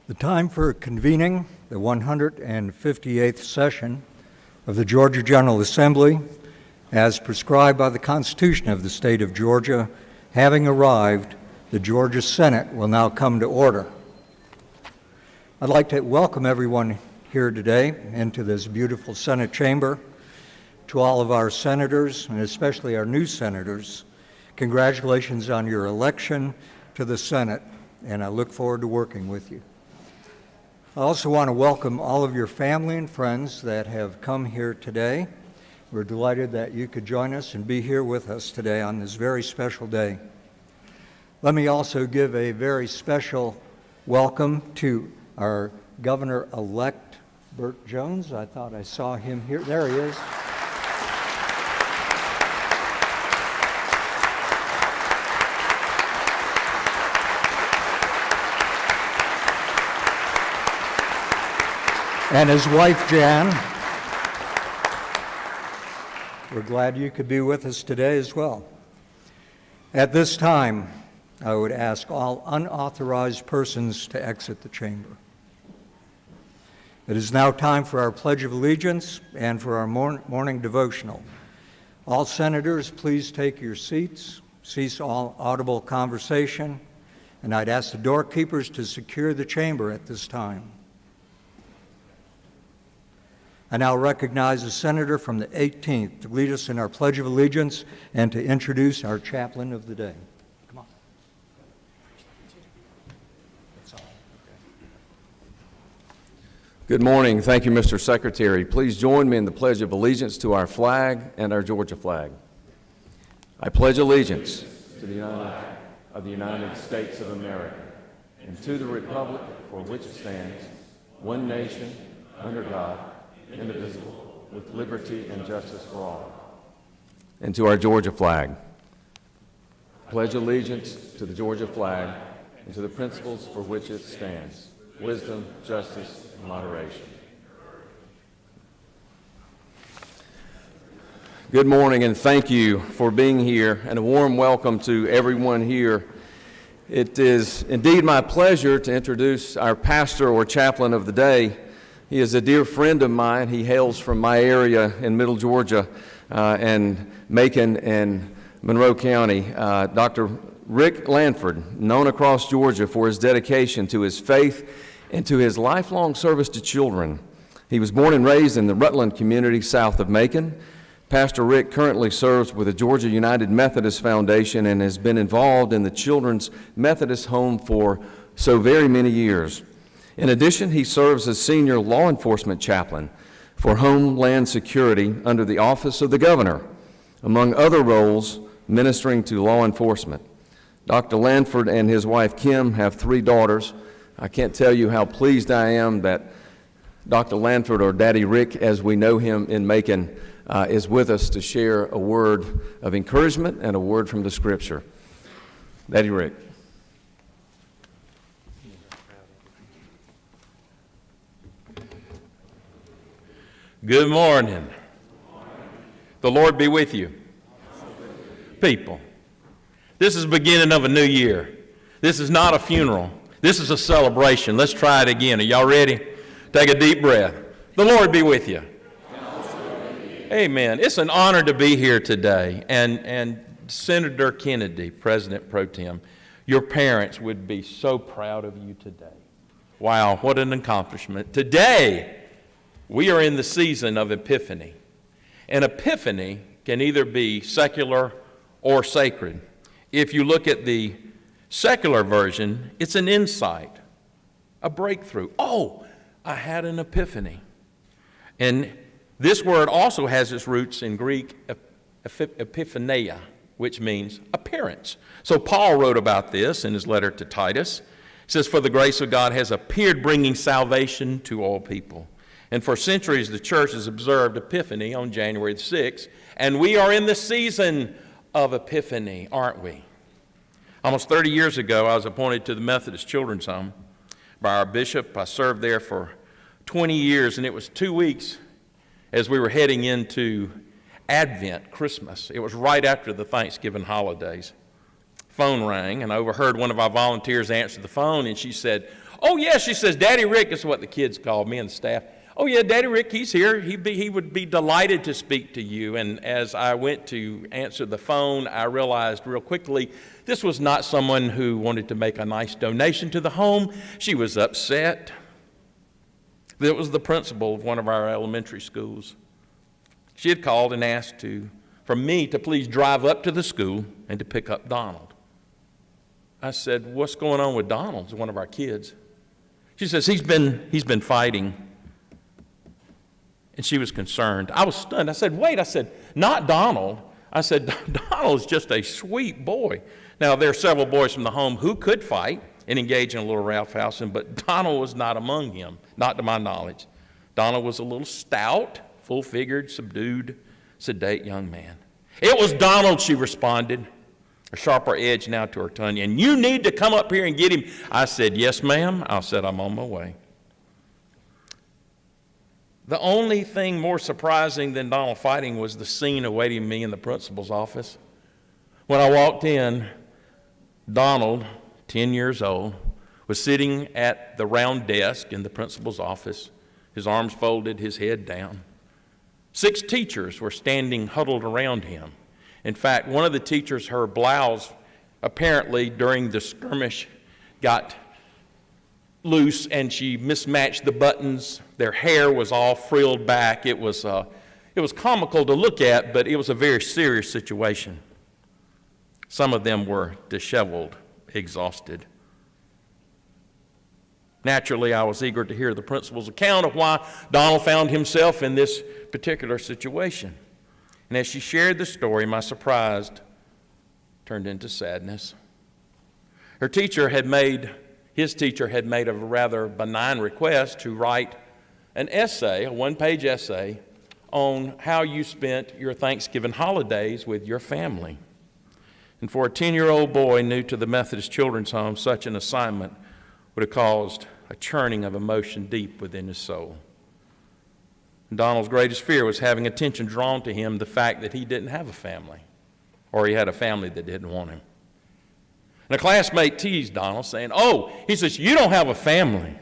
The time for convening the 158th session of the Georgia General Assembly, as prescribed by the Constitution of the State of Georgia, having arrived, the Georgia Senate will now come to order. I'd like to welcome everyone here today into this beautiful Senate chamber. To all of our senators, and especially our new senators, congratulations on your election to the Senate, and I look forward to working with you. I also want to welcome all of your family and friends that have come here today. We're delighted that you could join us and be here with us today on this very special day. Let me also give a very special welcome to our Governor-elect, Burt Jones. I thought I saw him here. There he is. And his wife, Jan. We're glad you could be with us today as well. At this time, I would ask all unauthorized persons to exit the chamber. It is now time for our Pledge of Allegiance and for our morning devotional. All senators, please take your seats, cease all audible conversation, and I'd ask the doorkeepers to secure the chamber at this time. I now recognize the senator from the 18th to lead us in our Pledge of Allegiance and to introduce our chaplain of the day. Come on. Good morning. Thank you, Mr. Secretary. Please join me in the Pledge of Allegiance to our flag and our Georgia flag. I pledge allegiance to the flag of the United States of America and to the republic for which it stands, one nation, under God, indivisible, with liberty and justice for all. And to our Georgia flag. Pledge allegiance to the Georgia flag and to the principles for which it stands, wisdom, justice, and moderation. Good morning, and thank you for being here, and a warm welcome to everyone here. It is indeed my pleasure to introduce our pastor or chaplain of the day. He is a dear friend of mine. He hails from my area in Middle Georgia and Macon and Monroe County. Dr. Rick Lanford, known across Georgia for his dedication to his faith and to his lifelong service to children. He was born and raised in the Rutland community south of Macon. Pastor Rick currently serves with the Georgia United Methodist Foundation and has been involved in the Children's Methodist Home for so very many years. In addition, he serves as senior law enforcement chaplain for Homeland Security under the Office of the Governor, among other roles ministering to law enforcement. Dr. Lanford and his wife Kim have 3 daughters. I can't tell you how pleased I am that Dr. Lanford, or Daddy Rick as we know him in Macon, is with us to share a word of encouragement and a word from the Scripture. Daddy Rick. Good morning. The Lord be with you. People, this is the beginning of a new year. This is not a funeral. This is a celebration. Let's try it again. Are y'all ready? Take a deep breath. The Lord be with you. Amen. It's an honor to be here today. And Senator Kennedy, President Pro Tem, your parents would be so proud of you today. Wow, what an accomplishment. Today, we are in the season of Epiphany. And Epiphany can either be secular or sacred. If you look at the secular version, it's an insight, a breakthrough. Oh, I had an epiphany. And this word also has its roots in Greek epiphania, which means appearance. So Paul wrote about this in his letter to Titus. It says, "For the grace of God has appeared, bringing salvation to all people." And for centuries, the church has observed Epiphany on January the 6th, and we are in the season of Epiphany, aren't we? Almost 30 years ago, I was appointed to the Methodist Children's Home by our bishop. I served there for 20 years, and it was 2 weeks as we were heading into Advent, Christmas. It was right after the Thanksgiving holidays. Phone rang, and I overheard one of our volunteers answer the phone, and she said, "Oh, yeah," she says, "Daddy Rick," is what the kids called me and the staff. "Oh, yeah, Daddy Rick, he's here. He would be delighted to speak to you." And as I went to answer the phone, I realized real quickly this was not someone who wanted to make a nice donation to the home. She was upset. It was the principal of one of our elementary schools. She had called and asked for me to please drive up to the school and to pick up Donald. I said, "What's going on with Donald?" He's one of our kids. She says, he's been fighting. And she was concerned. I was stunned. I said, "Wait," I said, "not Donald." I said, "Donald's just a sweet boy." Now, there are several boys from the home who could fight and engage in a little roughhousing, but Donald was not among them, not to my knowledge. Donald was a little stout, full-figured, subdued, sedate young man. "It was Donald," she responded, a sharper edge now to her tongue, "and you need to come up here and get him." I said, "Yes, ma'am." I said, "I'm on my way." The only thing more surprising than Donald fighting was the scene awaiting me in the principal's office. When I walked in, Donald, 10 years old, was sitting at the round desk in the principal's office, his arms folded, his head down. 6 teachers were standing huddled around him. In fact, one of the teachers, her blouse, apparently during the skirmish, got loose and she mismatched the buttons. Their hair was all frilled back. It was comical to look at, but it was a very serious situation. Some of them were disheveled, exhausted. Naturally, I was eager to hear the principal's account of why Donald found himself in this particular situation. And as she shared the story, my surprise turned into sadness. His teacher had made a rather benign request to write an essay, a 1-page essay, on how you spent your Thanksgiving holidays with your family. And for a 10-year-old boy new to the Methodist Children's Home, such an assignment would have caused a churning of emotion deep within his soul. And Donald's greatest fear was having attention drawn to him, the fact that he didn't have a family, or he had a family that didn't want him. And a classmate teased Donald, saying, "Oh," he says, "you don't have a family.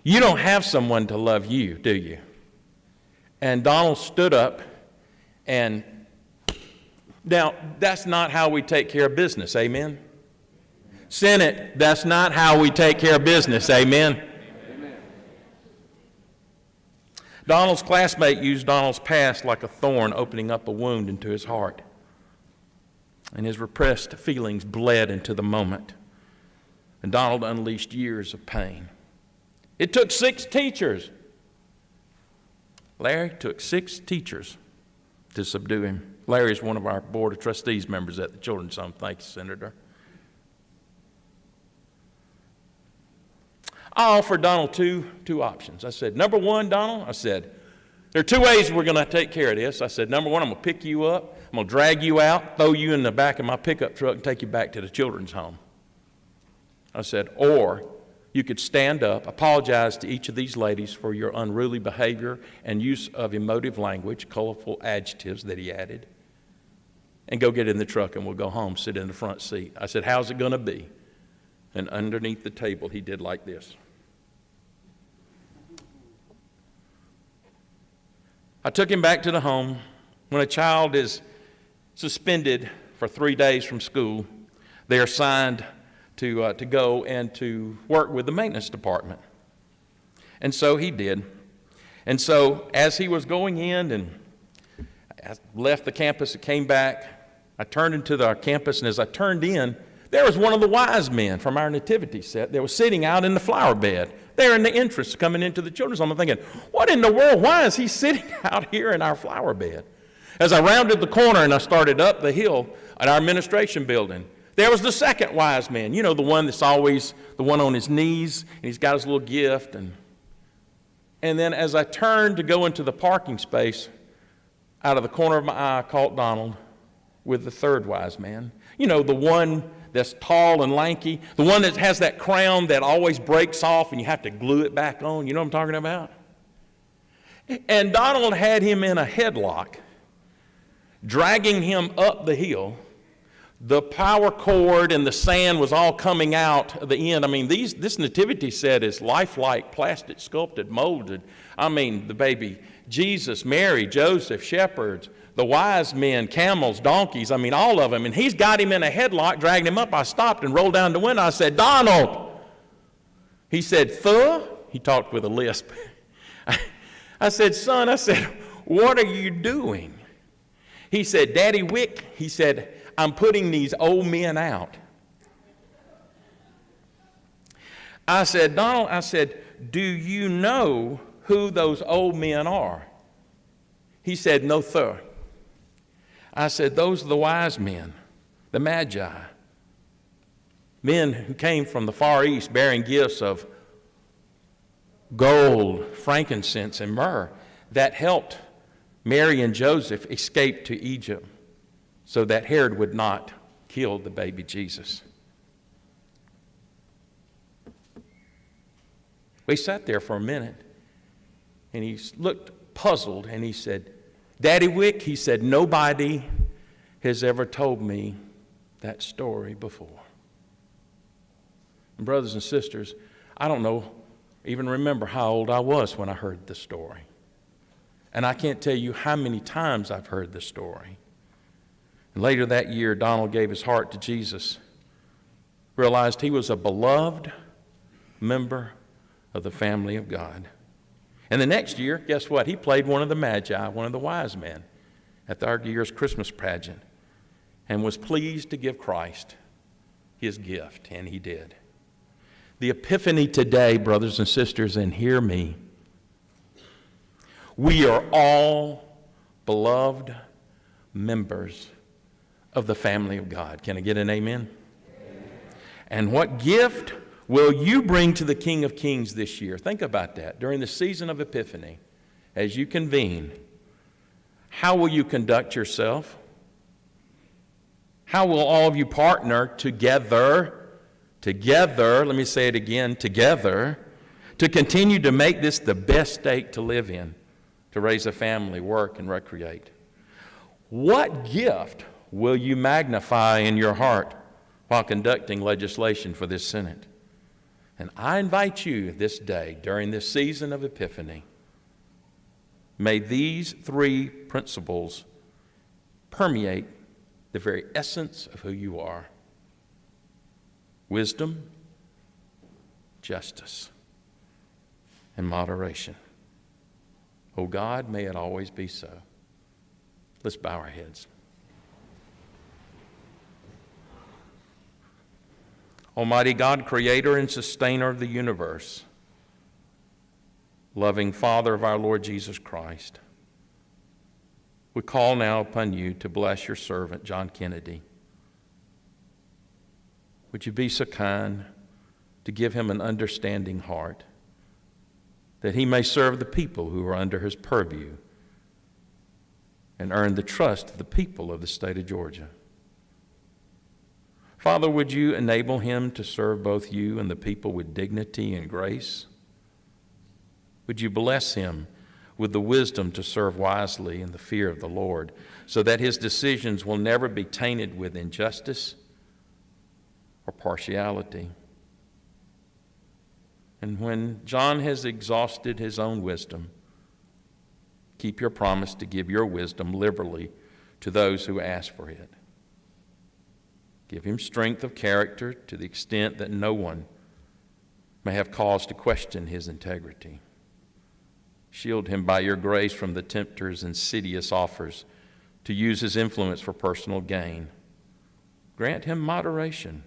You don't have someone to love you, do you?" And Donald stood up and, now, that's not how we take care of business, amen? Senate, that's not how we take care of business, amen? Donald's classmate used Donald's past like a thorn opening up a wound into his heart. And his repressed feelings bled into the moment. And Donald unleashed years of pain. It took 6 teachers. Larry took 6 teachers to subdue him. Larry is one of our Board of Trustees members at the Children's Home. Thank you, Senator. I offered Donald two options. I said, "Number one, Donald," I said, "there are 2 ways we're going to take care of this." I said, "Number one, I'm going to pick you up. I'm going to drag you out, throw you in the back of my pickup truck, and take you back to the children's home." I said, "Or you could stand up, apologize to each of these ladies for your unruly behavior and use of emotive language," colorful adjectives that he added, "and go get in the truck and we'll go home, sit in the front seat." I said, "How's it going to be?" And underneath the table, he did like this. I took him back to the home. When a child is suspended for 3 days from school, they are assigned to go and to work with the maintenance department. And so he did. And so as he was going in and I left the campus and came back, I turned into our campus, and as I turned in, there was one of the wise men from our nativity set that was sitting out in the flower bed there in the entrance coming into the children's home. I'm thinking, what in the world? Why is he sitting out here in our flower bed? As I rounded the corner and I started up the hill at our administration building, there was the second wise man. You know, the one that's always the one on his knees, and he's got his little gift. And then as I turned to go into the parking space, out of the corner of my eye, I caught Donald with the third wise man. You know, the one that's tall and lanky, the one that has that crown that always breaks off and you have to glue it back on. You know what I'm talking about? And Donald had him in a headlock, dragging him up the hill The power cord and the sand was all coming out of the end. I mean, this nativity set is lifelike, plastic sculpted, molded. I mean, the baby Jesus, Mary, Joseph, shepherds, the wise men, camels, donkeys, I mean, all of them. And he's got him in a headlock, dragging him up. I stopped and rolled down the window. I said, "Donald." He said, "Thuh?" He talked with a lisp. I said, "Son," I said, "what are you doing?" He said, "Daddy Wick," he said, "I'm putting these old men out." I said, "Donald," I said, "do you know who those old men are?" He said, "No, sir." I said, "Those are the wise men, the magi, men who came from the Far East bearing gifts of gold, frankincense, and myrrh that helped Mary and Joseph escape to Egypt so that Herod would not kill the baby Jesus." We sat there for a minute, and he looked puzzled, and he said, "Daddy Wick," he said, "nobody has ever told me that story before." And brothers and sisters, I don't know, even remember how old I was when I heard the story. And I can't tell you how many times I've heard the story. And later that year, Donald gave his heart to Jesus, realized he was a beloved member of the family of God. And the next year, guess what? He played one of the magi, one of the wise men, at our year's Christmas pageant, and was pleased to give Christ his gift, and he did. The Epiphany today, brothers and sisters, and hear me, we are all beloved members of the family of God. Can I get an amen? Amen. And what gift will you bring to the King of Kings this year? Think about that. During the season of Epiphany, as you convene, how will you conduct yourself? How will all of you partner together, let me say it again, together, to continue to make this the best state to live in, to raise a family, work, and recreate? What gift will you magnify in your heart while conducting legislation for this Senate? And I invite you this day, during this season of Epiphany, may these three principles permeate the very essence of who you are: wisdom, justice, and moderation. Oh God, may it always be so. Let's bow our heads. Almighty God, creator and sustainer of the universe, loving Father of our Lord Jesus Christ, we call now upon you to bless your servant, John Kennedy. Would you be so kind to give him an understanding heart, that he may serve the people who are under his purview and earn the trust of the people of the state of Georgia. Father, would you enable him to serve both you and the people with dignity and grace? Would you bless him with the wisdom to serve wisely in the fear of the Lord, so that his decisions will never be tainted with injustice or partiality? And when John has exhausted his own wisdom, keep your promise to give your wisdom liberally to those who ask for it. Give him strength of character to the extent that no one may have cause to question his integrity. Shield him by your grace from the tempter's insidious offers to use his influence for personal gain. Grant him moderation,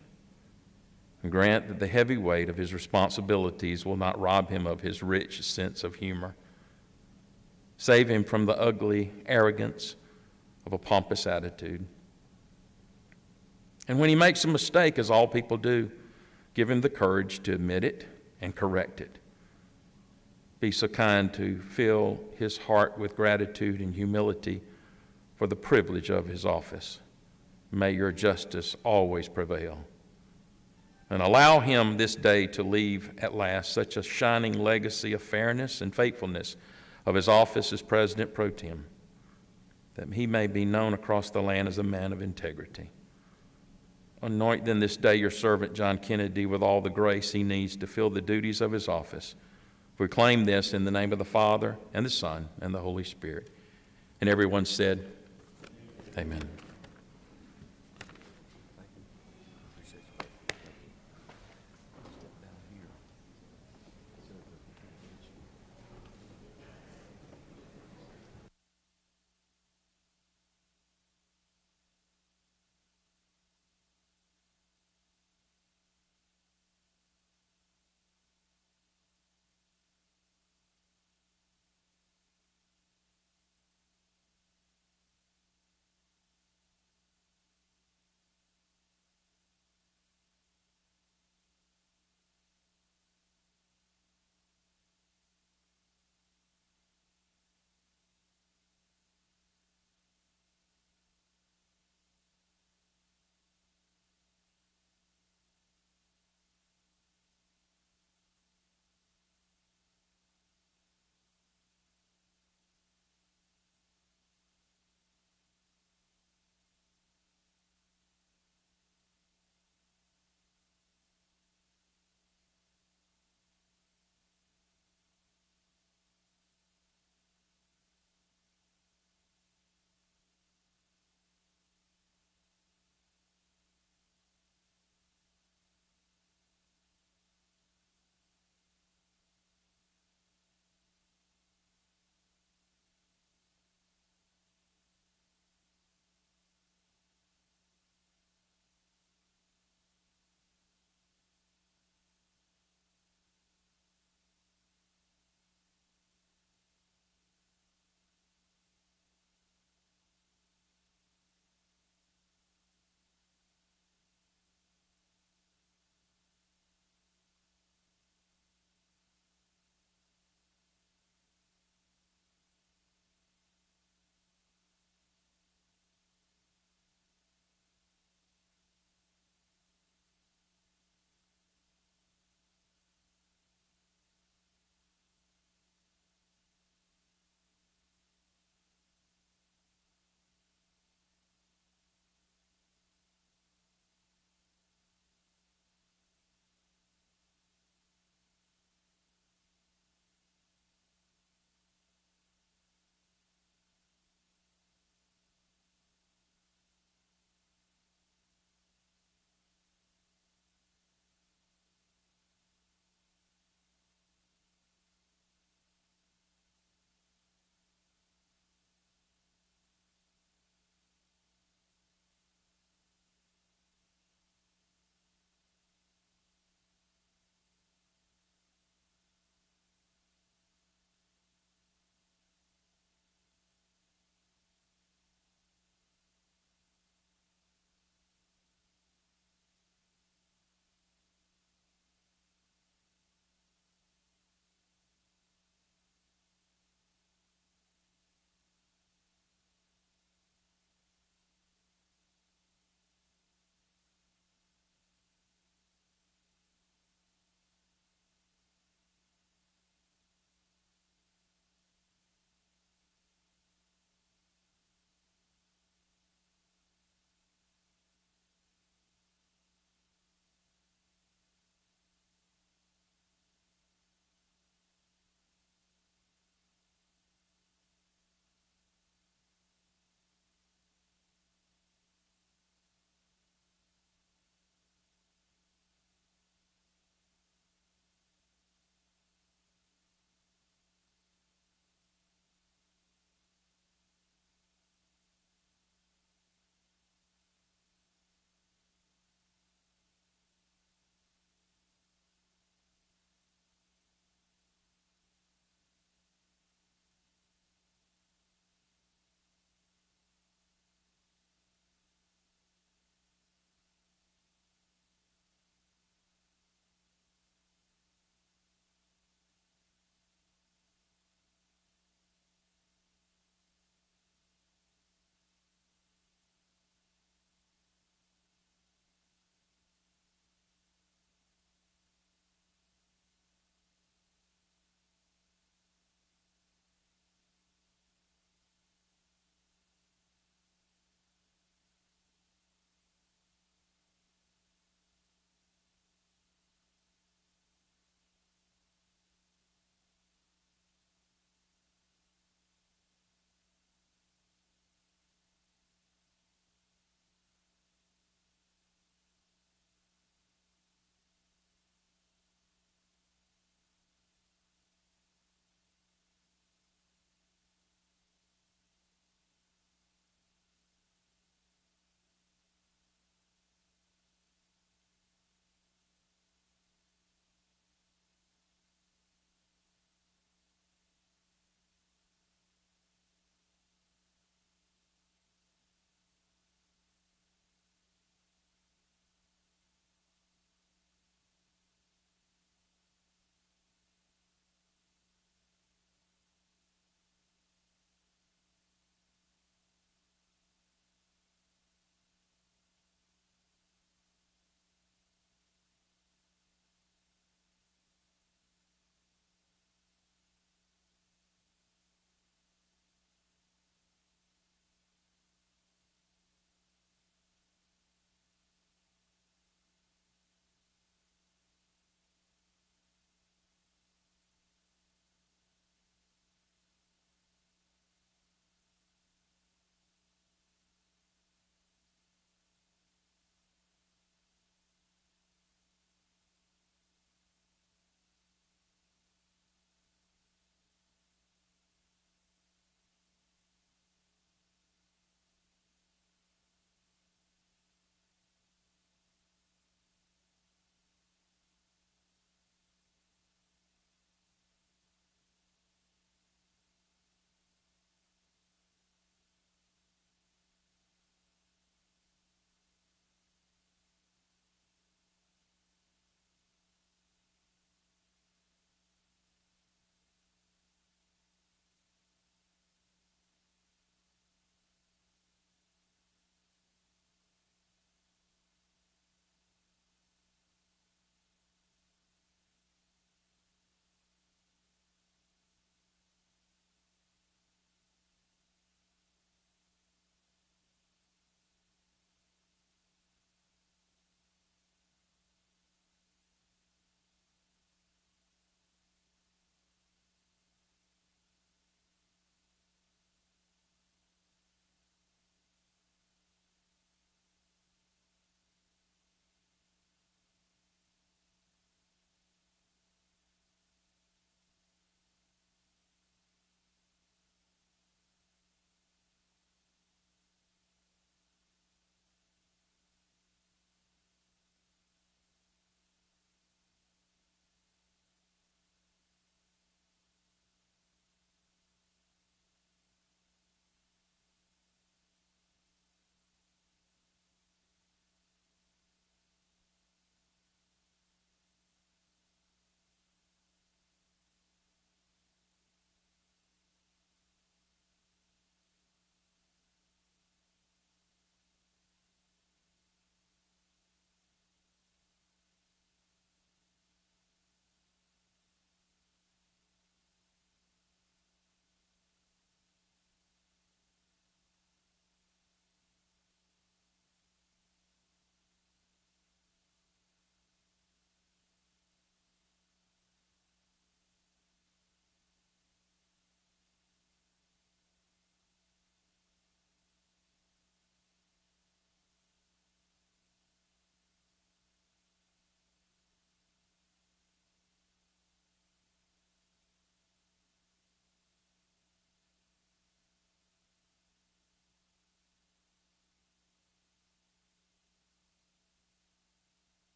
and grant that the heavy weight of his responsibilities will not rob him of his rich sense of humor. Save him from the ugly arrogance of a pompous attitude. And when he makes a mistake, as all people do, give him the courage to admit it and correct it. Be so kind to fill his heart with gratitude and humility for the privilege of his office. May your justice always prevail. And allow him this day to leave at last such a shining legacy of fairness and faithfulness of his office as President Pro Tem, that he may be known across the land as a man of integrity. Anoint then this day your servant John Kennedy with all the grace he needs to fill the duties of his office. We claim this in the name of the Father, and the Son, and the Holy Spirit. And everyone said, Amen.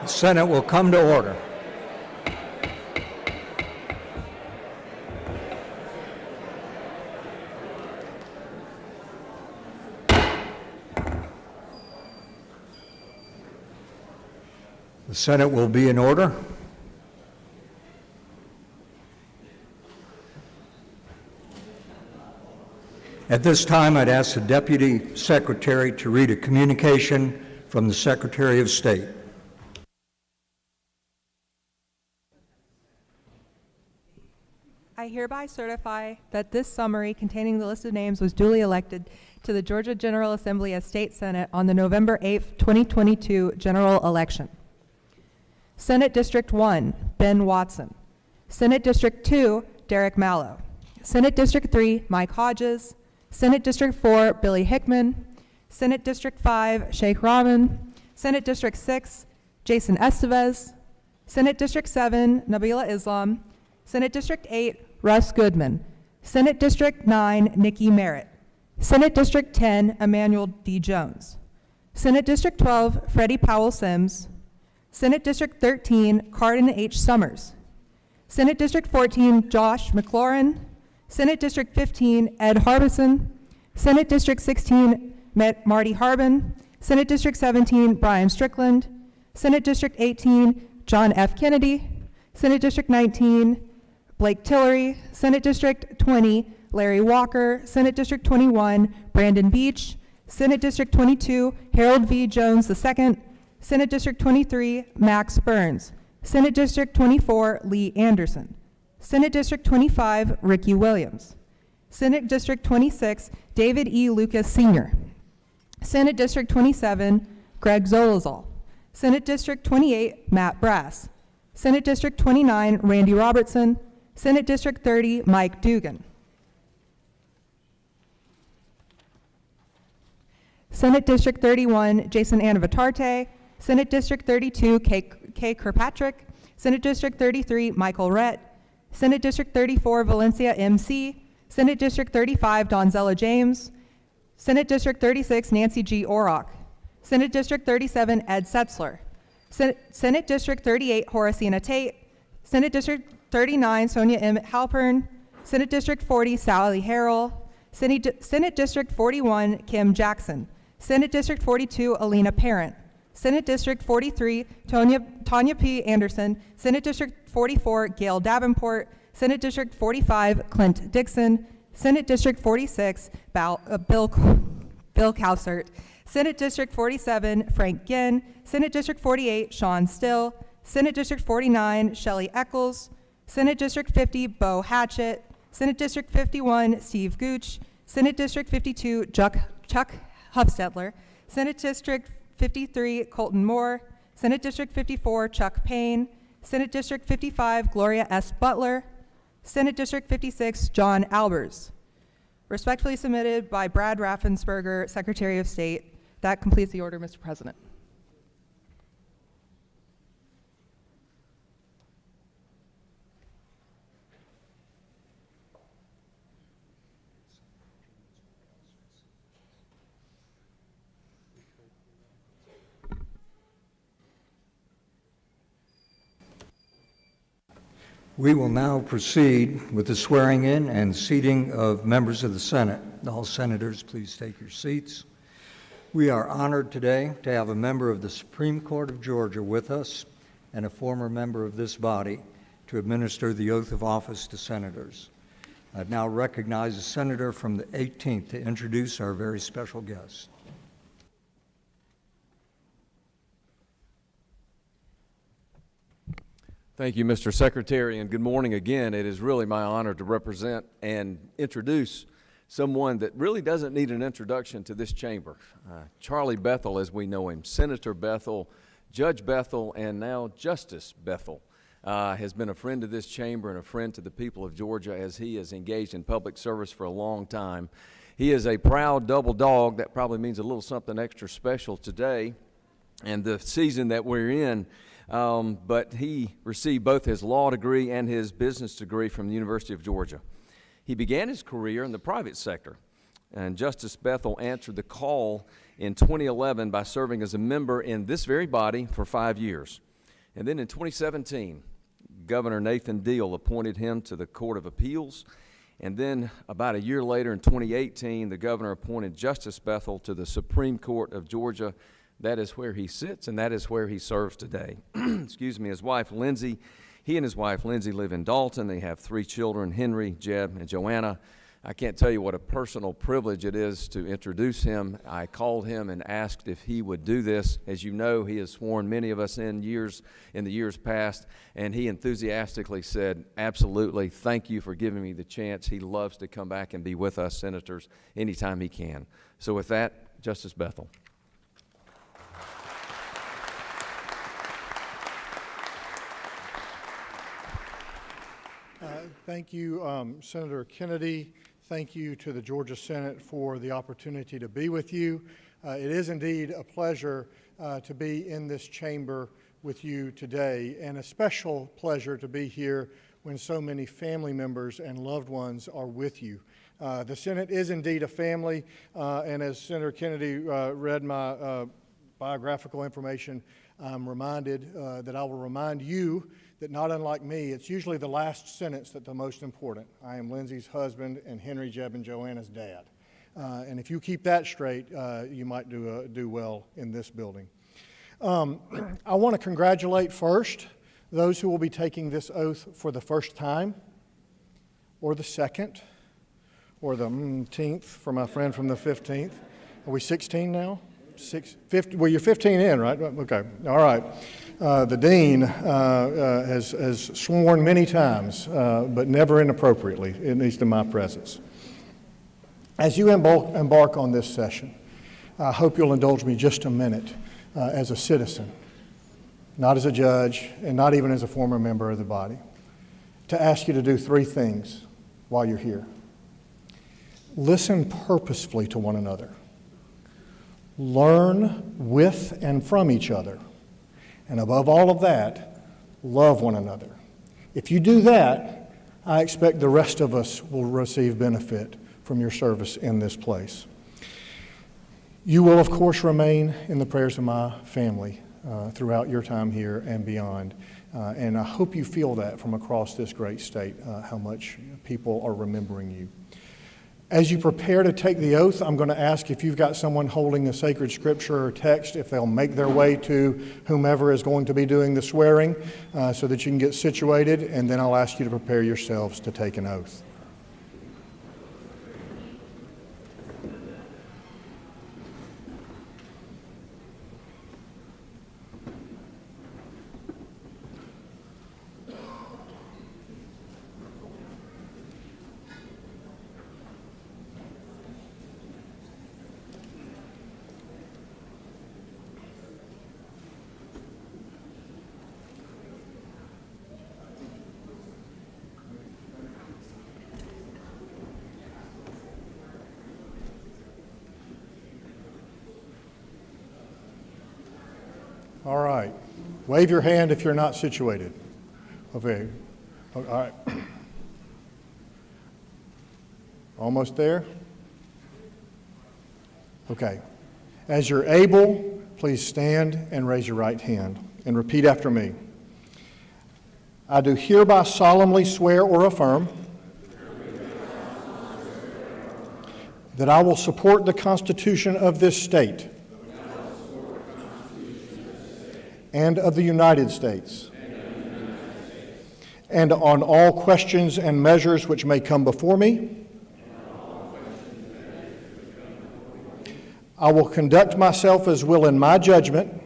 The Senate will come to order. The Senate will be in order. At this time, I'd ask the Deputy Secretary to read a communication from the Secretary of State. I hereby certify that this summary containing the list of names was duly elected to the Georgia General Assembly as State Senate on the November 8, 2022 general election. Senate District 1, Ben Watson. Senate District 2, Derek Mallow. Senate District 3, Mike Hodges. Senate District 4, Billy Hickman. Senate District 5, Sheikh Rahman. Senate District 6, Jason Estevez. Senate District 7, Nabila Islam. Senate District 8, Russ Goodman. Senate District 9, Nikki Merritt. Senate District 10, Emmanuel D. Jones. Senate District 12, Freddie Powell Sims. Senate District 13, Cardin H. Summers. Senate District 14, Josh McLaurin. Senate District 15, Ed Harbison. Senate District 16, Marty Harbin. Senate District 17, Brian Strickland. Senate District 18, John F. Kennedy. Senate District 19, Blake Tillery. Senate District 20, Larry Walker. Senate District 21, Brandon Beach. Senate District 22, Harold V. Jones II. Senate District 23, Max Burns. Senate District 24, Lee Anderson. Senate District 25, Ricky Williams. Senate District 26, David E. Lucas Sr. Senate District 27, Greg Zolazal. Senate District 28, Matt Brass. Senate District 29, Randy Robertson. Senate District 30, Mike Dugan. Senate District 31, Jason Anavatarte. Senate District 32, Kay Kirkpatrick. Senate District 33, Michael Rhett. Senate District 34, Valencia MC. Senate District 35, Donzella James. Senate District 36, Nancy G. Orrock. Senate District 37, Ed Setzler. Senate District 38, Horacina Tate. Senate District 39, Sonia M. Halpern. Senate District 40, Sally Harrell. Senate District 41, Kim Jackson. Senate District 42, Alina Parent. Senate District 43, Tanya P. Anderson. Senate District 44, Gail Davenport. Senate District 45, Clint Dixon. Senate District 46, Bill Cowsert. Senate District 47, Frank Ginn. Senate District 48, Sean Still. Senate District 49, Shelley Eccles. Senate District 50, Bo Hatchett. Senate District 51, Steve Gooch. Senate District 52, Chuck Hufstetler. Senate District 53, Colton Moore. Senate District 54, Chuck Payne. Senate District 55, Gloria S. Butler. Senate District 56, John Albers. Respectfully submitted by Brad Raffensperger, Secretary of State. That completes the order, Mr. President. We will now proceed with the swearing in and seating of members of the Senate. All senators, please take your seats. We are honored today to have a member of the Supreme Court of Georgia with us and a former member of this body to administer the oath of office to senators. I'd now recognize a senator from the 18th to introduce our very special guest. Thank you, Mr. Secretary, and good morning again. It is really my honor to represent and introduce someone that really doesn't need an introduction to this chamber. Charlie Bethel, as we know him, Senator Bethel, Judge Bethel, and now Justice Bethel, has been a friend to this chamber and a friend to the people of Georgia as he is engaged in public service for a long time. He is a proud double dog. That probably means a little something extra special today and the season that we're in. But he received both his law degree and his business degree from the University of Georgia. He began his career in the private sector, and Justice Bethel answered the call in 2011 by serving as a member in this very body for 5 years. And then in 2017, Governor Nathan Deal appointed him to the Court of Appeals. And then about a year later, in 2018, the governor appointed Justice Bethel to the Supreme Court of Georgia. That is where he sits, and that is where he serves today. Excuse me, his wife, Lindsay, he and his wife, Lindsay, live in Dalton. They have 3 children, Henry, Jeb, and Joanna. I can't tell you what a personal privilege it is to introduce him. I called him and asked if he would do this. As you know, he has sworn many of us in the years past, and he enthusiastically said, absolutely, thank you for giving me the chance. He loves to come back and be with us, senators, anytime he can. So with that, Justice Bethel. Thank you, Senator Kennedy. Thank you to the Georgia Senate for the opportunity to be with you. It is indeed a pleasure to be in this chamber with you today, and a special pleasure to be here when so many family members and loved ones are with you. The Senate is indeed a family, and as Senator Kennedy read my biographical information, I'm reminded that I will remind you that not unlike me, it's usually the last sentence that's the most important. I am Lindsay's husband and Henry, Jeb, and Joanna's dad. And if you keep that straight, you might do well in this building. I want to congratulate first those who will be taking this oath for the first time, or the second, or the 10th for my friend from the 15th. Are we 16 now? 50, well, you're 15 in, right? Okay, all right. The dean has sworn many times, but never inappropriately, at least in my presence. As you embark on this session, I hope you'll indulge me just a minute as a citizen, not as a judge, and not even as a former member of the body, to ask you to do 3 things while you're here. Listen purposefully to one another. Learn with and from each other. And above all of that, love one another. If you do that, I expect the rest of us will receive benefit from your service in this place. You will, of course, remain in the prayers of my family throughout your time here and beyond. And I hope you feel that from across this great state, how much people are remembering you. As you prepare to take the oath, I'm going to ask if you've got someone holding a sacred scripture or text, if they'll make their way to whomever is going to be doing the swearing so that you can get situated, and then I'll ask you to prepare yourselves to take an oath. All right. Wave your hand if you're not situated. Okay. All right. Almost there? Okay. As you're able, please stand and raise your right hand and repeat after me. I do hereby solemnly swear or affirm that I will support the Constitution of this state and of the United States, and on all questions and measures which may come before me, I will conduct myself as will in my judgment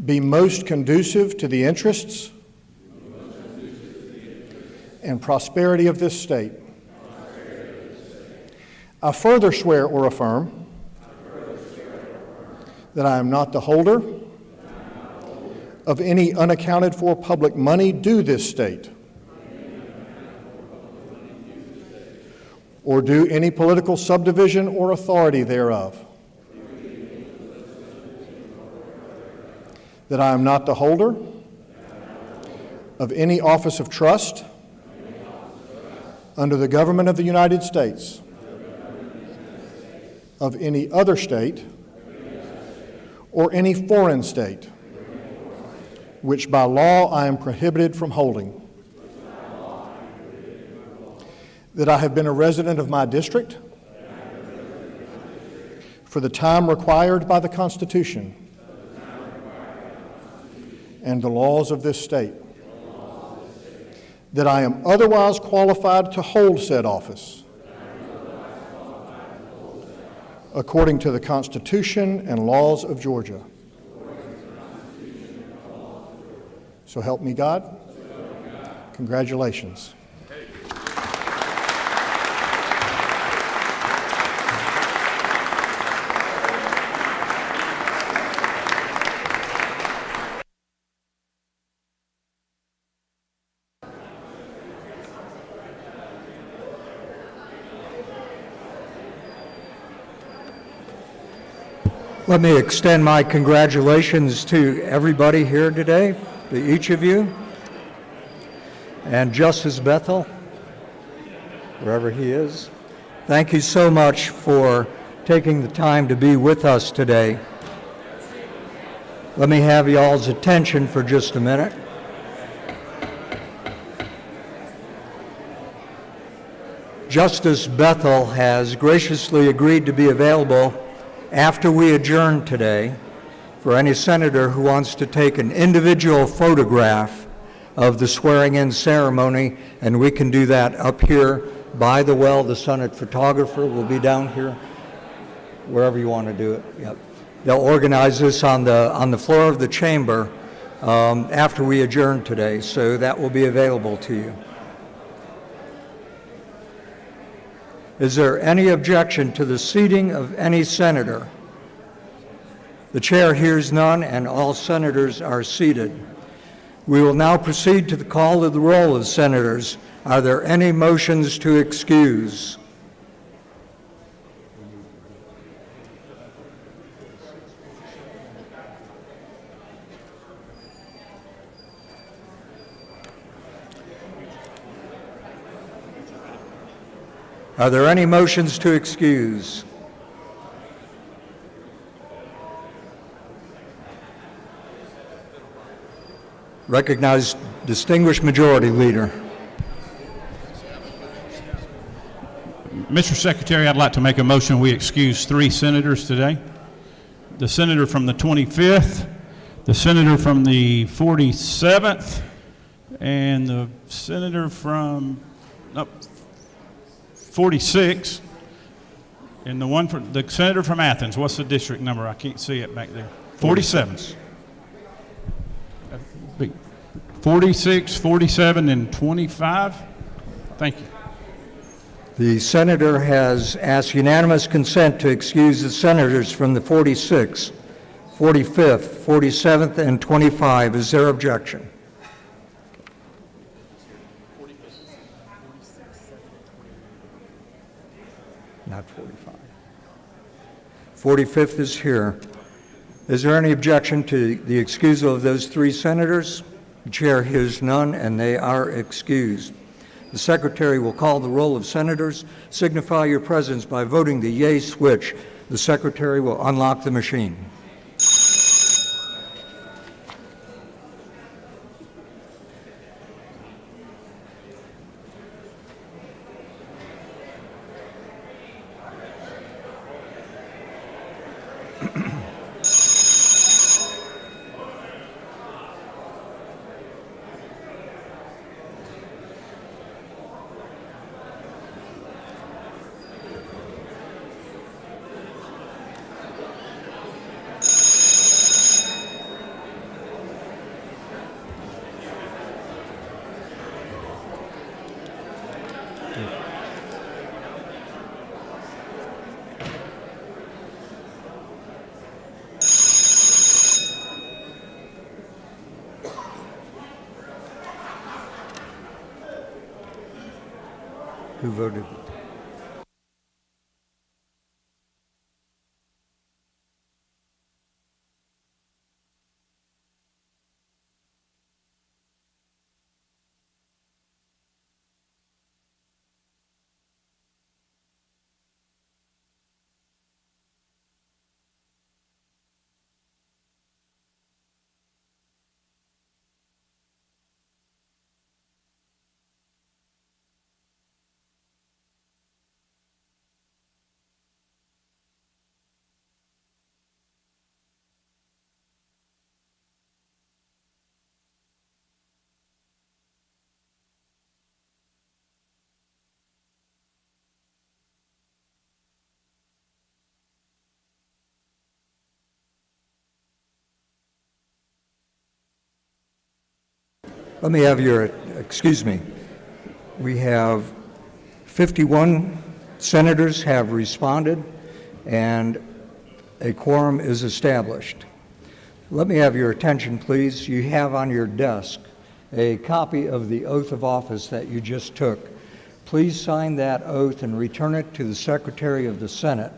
be most conducive to the interests and prosperity of this state. I further swear or affirm that I am not the holder of any unaccounted for public money due this state, or due any political subdivision or authority thereof, that I am not the holder of any office of trust under the government of the United States, of any other state, or any foreign state, which by law I am prohibited from holding, that I have been a resident of my district for the time required by the Constitution and the laws of this state, that I am otherwise qualified to hold said office according to the Constitution and laws of Georgia. So help me God. Congratulations. Let me extend my congratulations to everybody here today, to each of you, and Justice Bethel, wherever he is. Thank you so much for taking the time to be with us today. Let me have y'all's attention for just a minute. Justice Bethel has graciously agreed to be available after we adjourn today for any senator who wants to take an individual photograph of the swearing-in ceremony, and we can do that up here by the well. The Senate photographer will be down here, wherever you want to do it. Yep. They'll organize this on the floor of the chamber after we adjourn today, so that will be available to you. Is there any objection to the seating of any senator? The chair hears none, and all senators are seated. We will now proceed to the call of the roll of senators. Are there any motions to excuse? Are there any motions to excuse? Recognize distinguished majority leader. Mr. Secretary, I'd like to make a motion we excuse 3 senators today. The senator from the 25th, the senator from the 47th, and the senator from 46, and the senator from Athens. What's the district number? I can't see it back there. 47. 46, 47, and 25. Thank you. The senator has asked unanimous consent to excuse the senators from the 46th, 45th, 47th, and 25. Is there objection? Not 45. 45th is here. Is there any objection to the excusal of those 3 senators? The chair hears none, and they are excused. The secretary will call the roll of senators. Signify your presence by voting the yea switch. The secretary will unlock the machine. Who voted? Let me have your, excuse me. We have 51 senators have responded, and a quorum is established. Let me have your attention, please. You have on your desk a copy of the oath of office that you just took. Please sign that oath and return it to the Secretary of the Senate.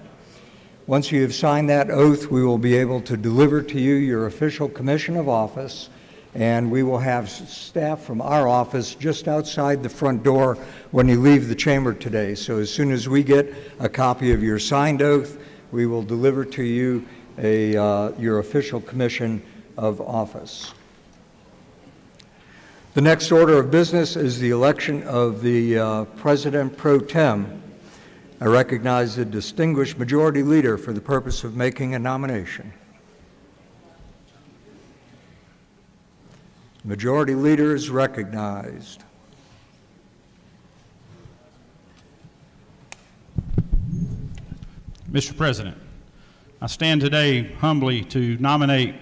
Once you have signed that oath, we will be able to deliver to you your official commission of office, and we will have staff from our office just outside the front door when you leave the chamber today. So as soon as we get a copy of your signed oath, we will deliver to you your official commission of office. The next order of business is the election of the President Pro Tem. I recognize the distinguished majority leader for the purpose of making a nomination. Majority leader is recognized. Mr. President, I stand today humbly to nominate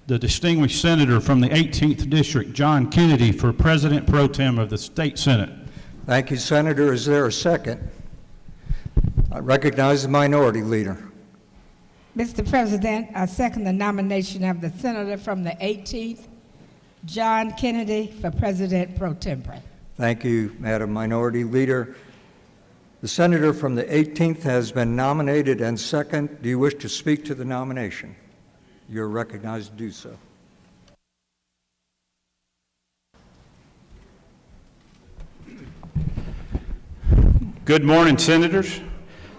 the distinguished senator from the 18th District, John Kennedy, for President Pro Tem of the State Senate. Thank you, Senator. Is there a second? I recognize the minority leader. Mr. President, I second the nomination of the senator from the 18th, John Kennedy, for President Pro Tempore. Thank you, Madam Minority Leader. The senator from the 18th has been nominated and second. Do you wish to speak to the nomination? You're recognized to do so. Good morning, Senators.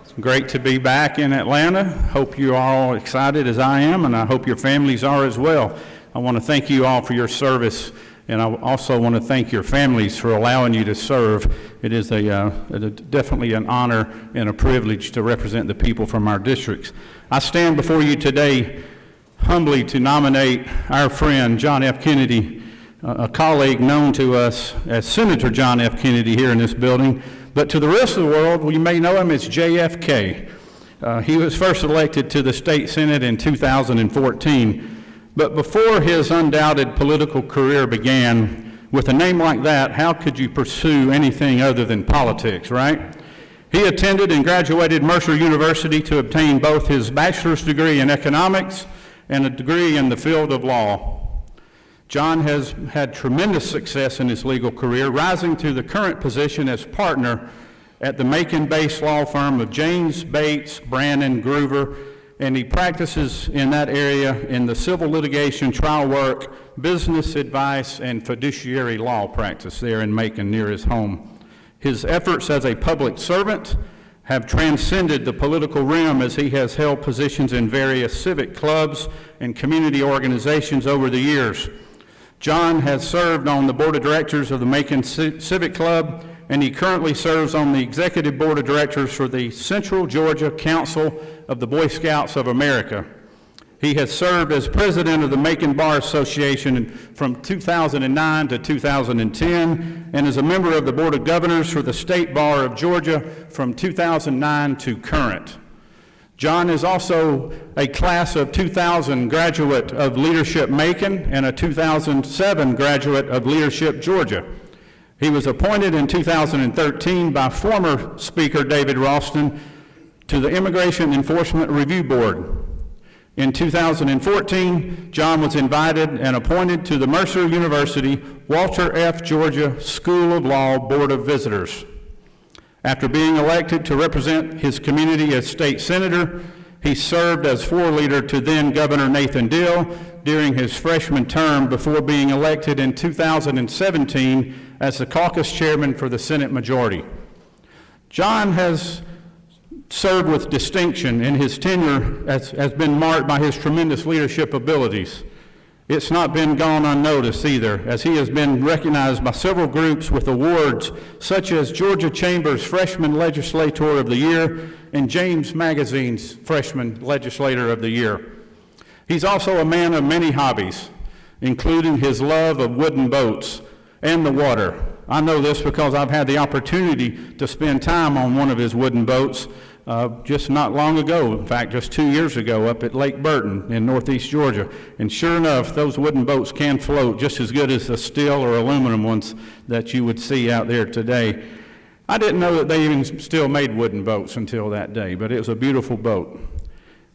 It's great to be back in Atlanta. Hope you are all excited as I am, and I hope your families are as well. I want to thank you all for your service, and I also want to thank your families for allowing you to serve. It is definitely an honor and a privilege to represent the people from our districts. I stand before you today humbly to nominate our friend John F. Kennedy, a colleague known to us as Senator John F. Kennedy here in this building, but to the rest of the world, we may know him as JFK. He was first elected to the state Senate in 2014, but before his undoubted political career began, with a name like that, how could you pursue anything other than politics, right? He attended and graduated Mercer University to obtain both his bachelor's degree in economics and a degree in the field of law. John has had tremendous success in his legal career, rising to the current position as partner at the Macon-based law firm of James Bates, Brannon, Groover, and he practices in that area in the civil litigation, trial work, business advice, and fiduciary law practice there in Macon near his home. His efforts as a public servant have transcended the political realm as he has held positions in various civic clubs and community organizations over the years. John has served on the board of directors of the Macon Civic Club, and he currently serves on the executive board of directors for the Central Georgia Council of the Boy Scouts of America. He has served as president of the Macon Bar Association from 2009 to 2010, and is a member of the Board of Governors for the State Bar of Georgia from 2009 to current. John is also a class of 2000 graduate of Leadership Macon and a 2007 graduate of Leadership Georgia. He was appointed in 2013 by former Speaker David Ralston to the Immigration Enforcement Review Board. In 2014, John was invited and appointed to the Mercer University Walter F. Georgia School of Law Board of Visitors. After being elected to represent his community as state senator, he served as floor leader to then Governor Nathan Deal during his freshman term before being elected in 2017 as the caucus chairman for the Senate majority. John has served with distinction, and his tenure has been marked by his tremendous leadership abilities. It's not been gone unnoticed either, as he has been recognized by several groups with awards such as Georgia Chamber's Freshman Legislator of the Year and James Magazine's Freshman Legislator of the Year. He's also a man of many hobbies, including his love of wooden boats and the water. I know this because I've had the opportunity to spend time on one of his wooden boats, just not long ago, in fact, just 2 years ago, up at Lake Burton in northeast Georgia. And sure enough, those wooden boats can float just as good as the steel or aluminum ones that you would see out there today. I didn't know that they even still made wooden boats until that day, but it was a beautiful boat.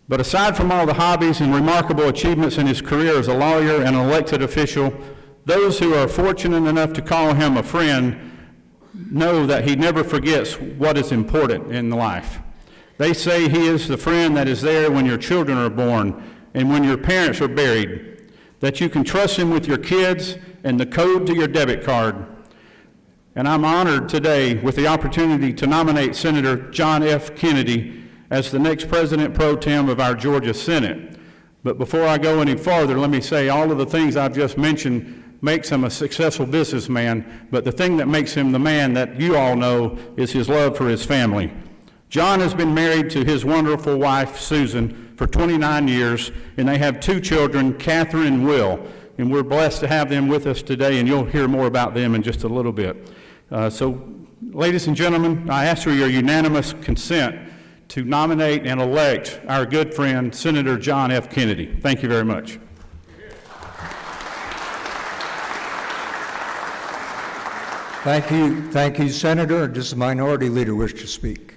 But aside from all the hobbies and remarkable achievements in his career as a lawyer and an elected official, those who are fortunate enough to call him a friend know that he never forgets what is important in life. They say he is the friend that is there when your children are born and when your parents are buried, that you can trust him with your kids and the code to your debit card. And I'm honored today with the opportunity to nominate Senator John F. Kennedy as the next President Pro Tem of our Georgia Senate. But before I go any farther, let me say all of the things I've just mentioned makes him a successful businessman, but the thing that makes him the man that you all know is his love for his family. John has been married to his wonderful wife, Susan, for 29 years, and they have 2 children, Catherine and Will, and we're blessed to have them with us today, and you'll hear more about them in just a little bit. So, ladies and gentlemen, I ask for your unanimous consent to nominate and elect our good friend, Senator John F. Kennedy. Thank you very much. Thank you, Senator. Does the minority leader wish to speak?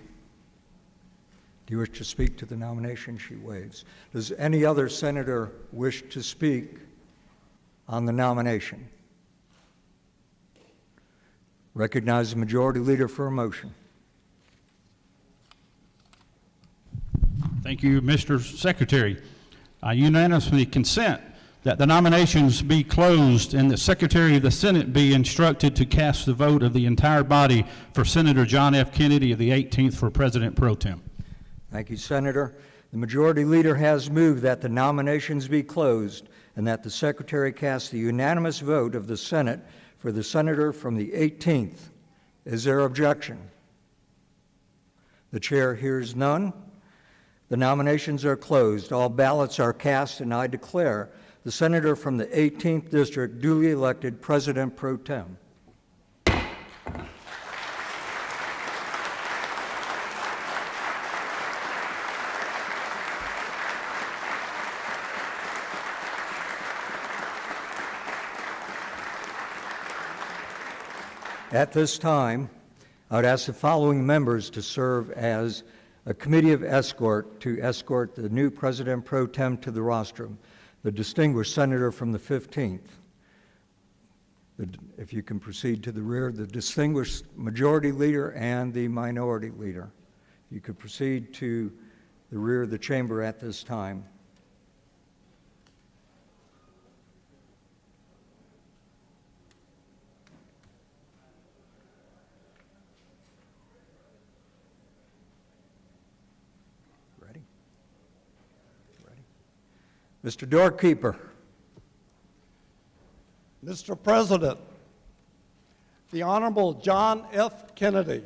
Do you wish to speak to the nomination? She waves. Does any other senator wish to speak on the nomination? Recognize the majority leader for a motion. Thank you, Mr. Secretary. I unanimously consent that the nominations be closed and the Secretary of the Senate be instructed to cast the vote of the entire body for Senator John F. Kennedy of the 18th for President Pro Tem. Thank you, Senator. The majority leader has moved that the nominations be closed and that the Secretary cast the unanimous vote of the Senate for the senator from the 18th. Is there objection? The chair hears none. The nominations are closed. All ballots are cast, and I declare the senator from the 18th District duly elected President Pro Tem. At this time, I would ask the following members to serve as a committee of escort to escort the new President Pro Tem to the rostrum. The distinguished senator from the 15th. If you can proceed to the rear, the distinguished majority leader and the minority leader. You could proceed to the rear of the chamber at this time. Mr. Doorkeeper. Mr. President, the Honorable John F. Kennedy,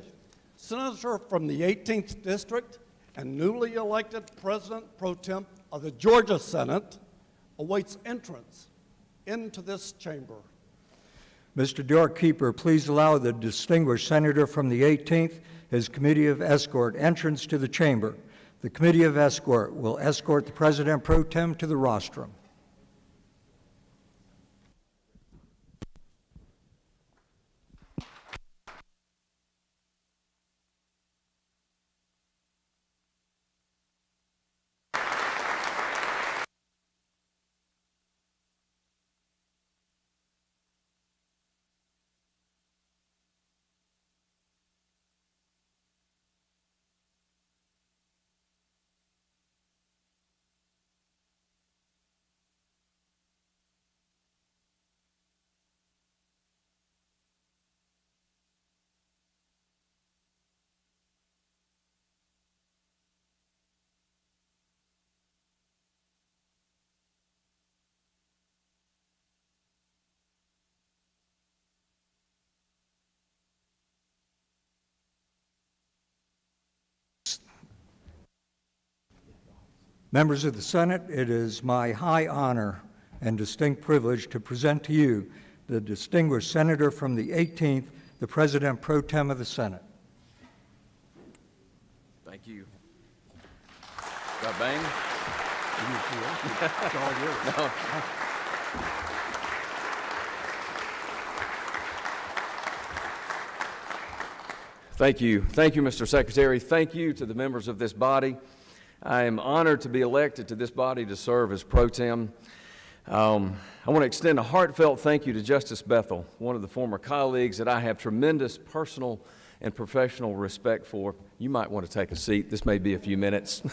Senator from the 18th District and newly elected President Pro Tem of the Georgia Senate, awaits entrance into this chamber. Mr. Doorkeeper, please allow the distinguished senator from the 18th, his committee of escort, entrance to the chamber. The Committee of Escort will escort the President Pro Tem to the rostrum. Members of the Senate, it is my high honor and distinct privilege to present to you the distinguished senator from the 18th, the President Pro Tem of the Senate. Thank Thank you. Got bang? Thank you. Thank you, Mr. Secretary. Thank you to the members of this body. I am honored to be elected to this body to serve as pro tem. I want to extend a heartfelt thank you to Justice Bethel, one of the former colleagues that I have tremendous personal and professional respect for. You might want to take a seat. This may be a few minutes.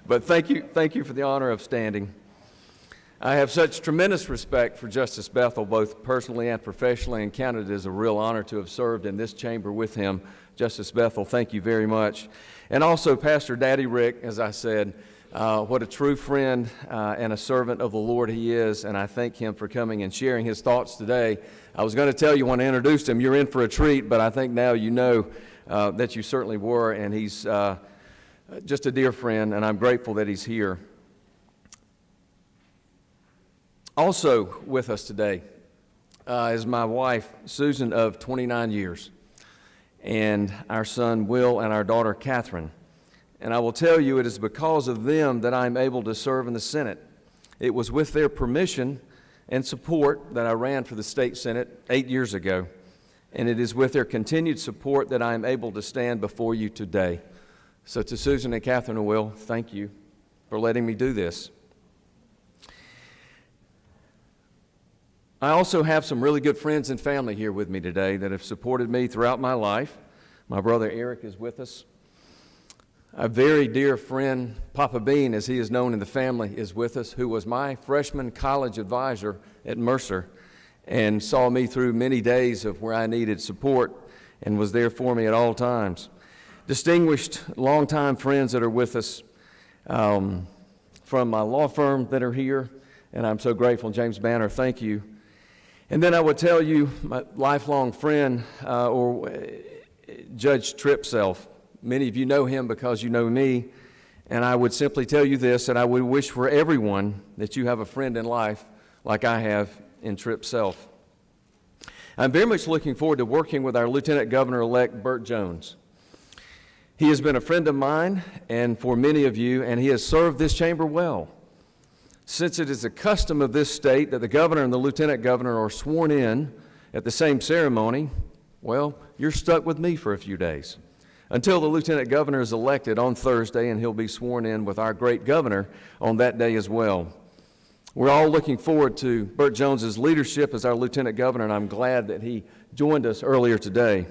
But thank you for the honor of standing. I have such tremendous respect for Justice Bethel, both personally and professionally, and count it as a real honor to have served in this chamber with him. Justice Bethel, thank you very much. And also Pastor Daddy Rick, as I said, what a true friend and a servant of the Lord he is, and I thank him for coming and sharing his thoughts today. I was going to tell you when I introduced him, you're in for a treat, but I think now you know that you certainly were, and he's just a dear friend, and I'm grateful that he's here. Also with us today is my wife, Susan, of 29 years, and our son, Will, and our daughter, Catherine. And I will tell you, it is because of them that I'm able to serve in the Senate. It was with their permission and support that I ran for the state Senate 8 years ago, and it is with their continued support that I am able to stand before you today. So to Susan and Catherine and Will, thank you for letting me do this. I also have some really good friends and family here with me today that have supported me throughout my life. My brother Eric is with us. A very dear friend, Papa Bean, as he is known in the family, is with us, who was my freshman college advisor at Mercer and saw me through many days of where I needed support and was there for me at all times. Distinguished longtime friends that are with us from my law firm that are here, and I'm so grateful. James Banner, thank you. And then I would tell you, my lifelong friend, Judge Tripself. Many of you know him because you know me, and I would simply tell you this, that I would wish for everyone that you have a friend in life like I have in Tripself. I'm very much looking forward to working with our Lieutenant Governor-elect, Burt Jones. He has been a friend of mine and for many of you, and he has served this chamber well. Since it is a custom of this state that the governor and the lieutenant governor are sworn in at the same ceremony, well, you're stuck with me for a few days until the lieutenant governor is elected on Thursday, and he'll be sworn in with our great governor on that day as well. We're all looking forward to Burt Jones's leadership as our lieutenant governor, and I'm glad that he joined us earlier today.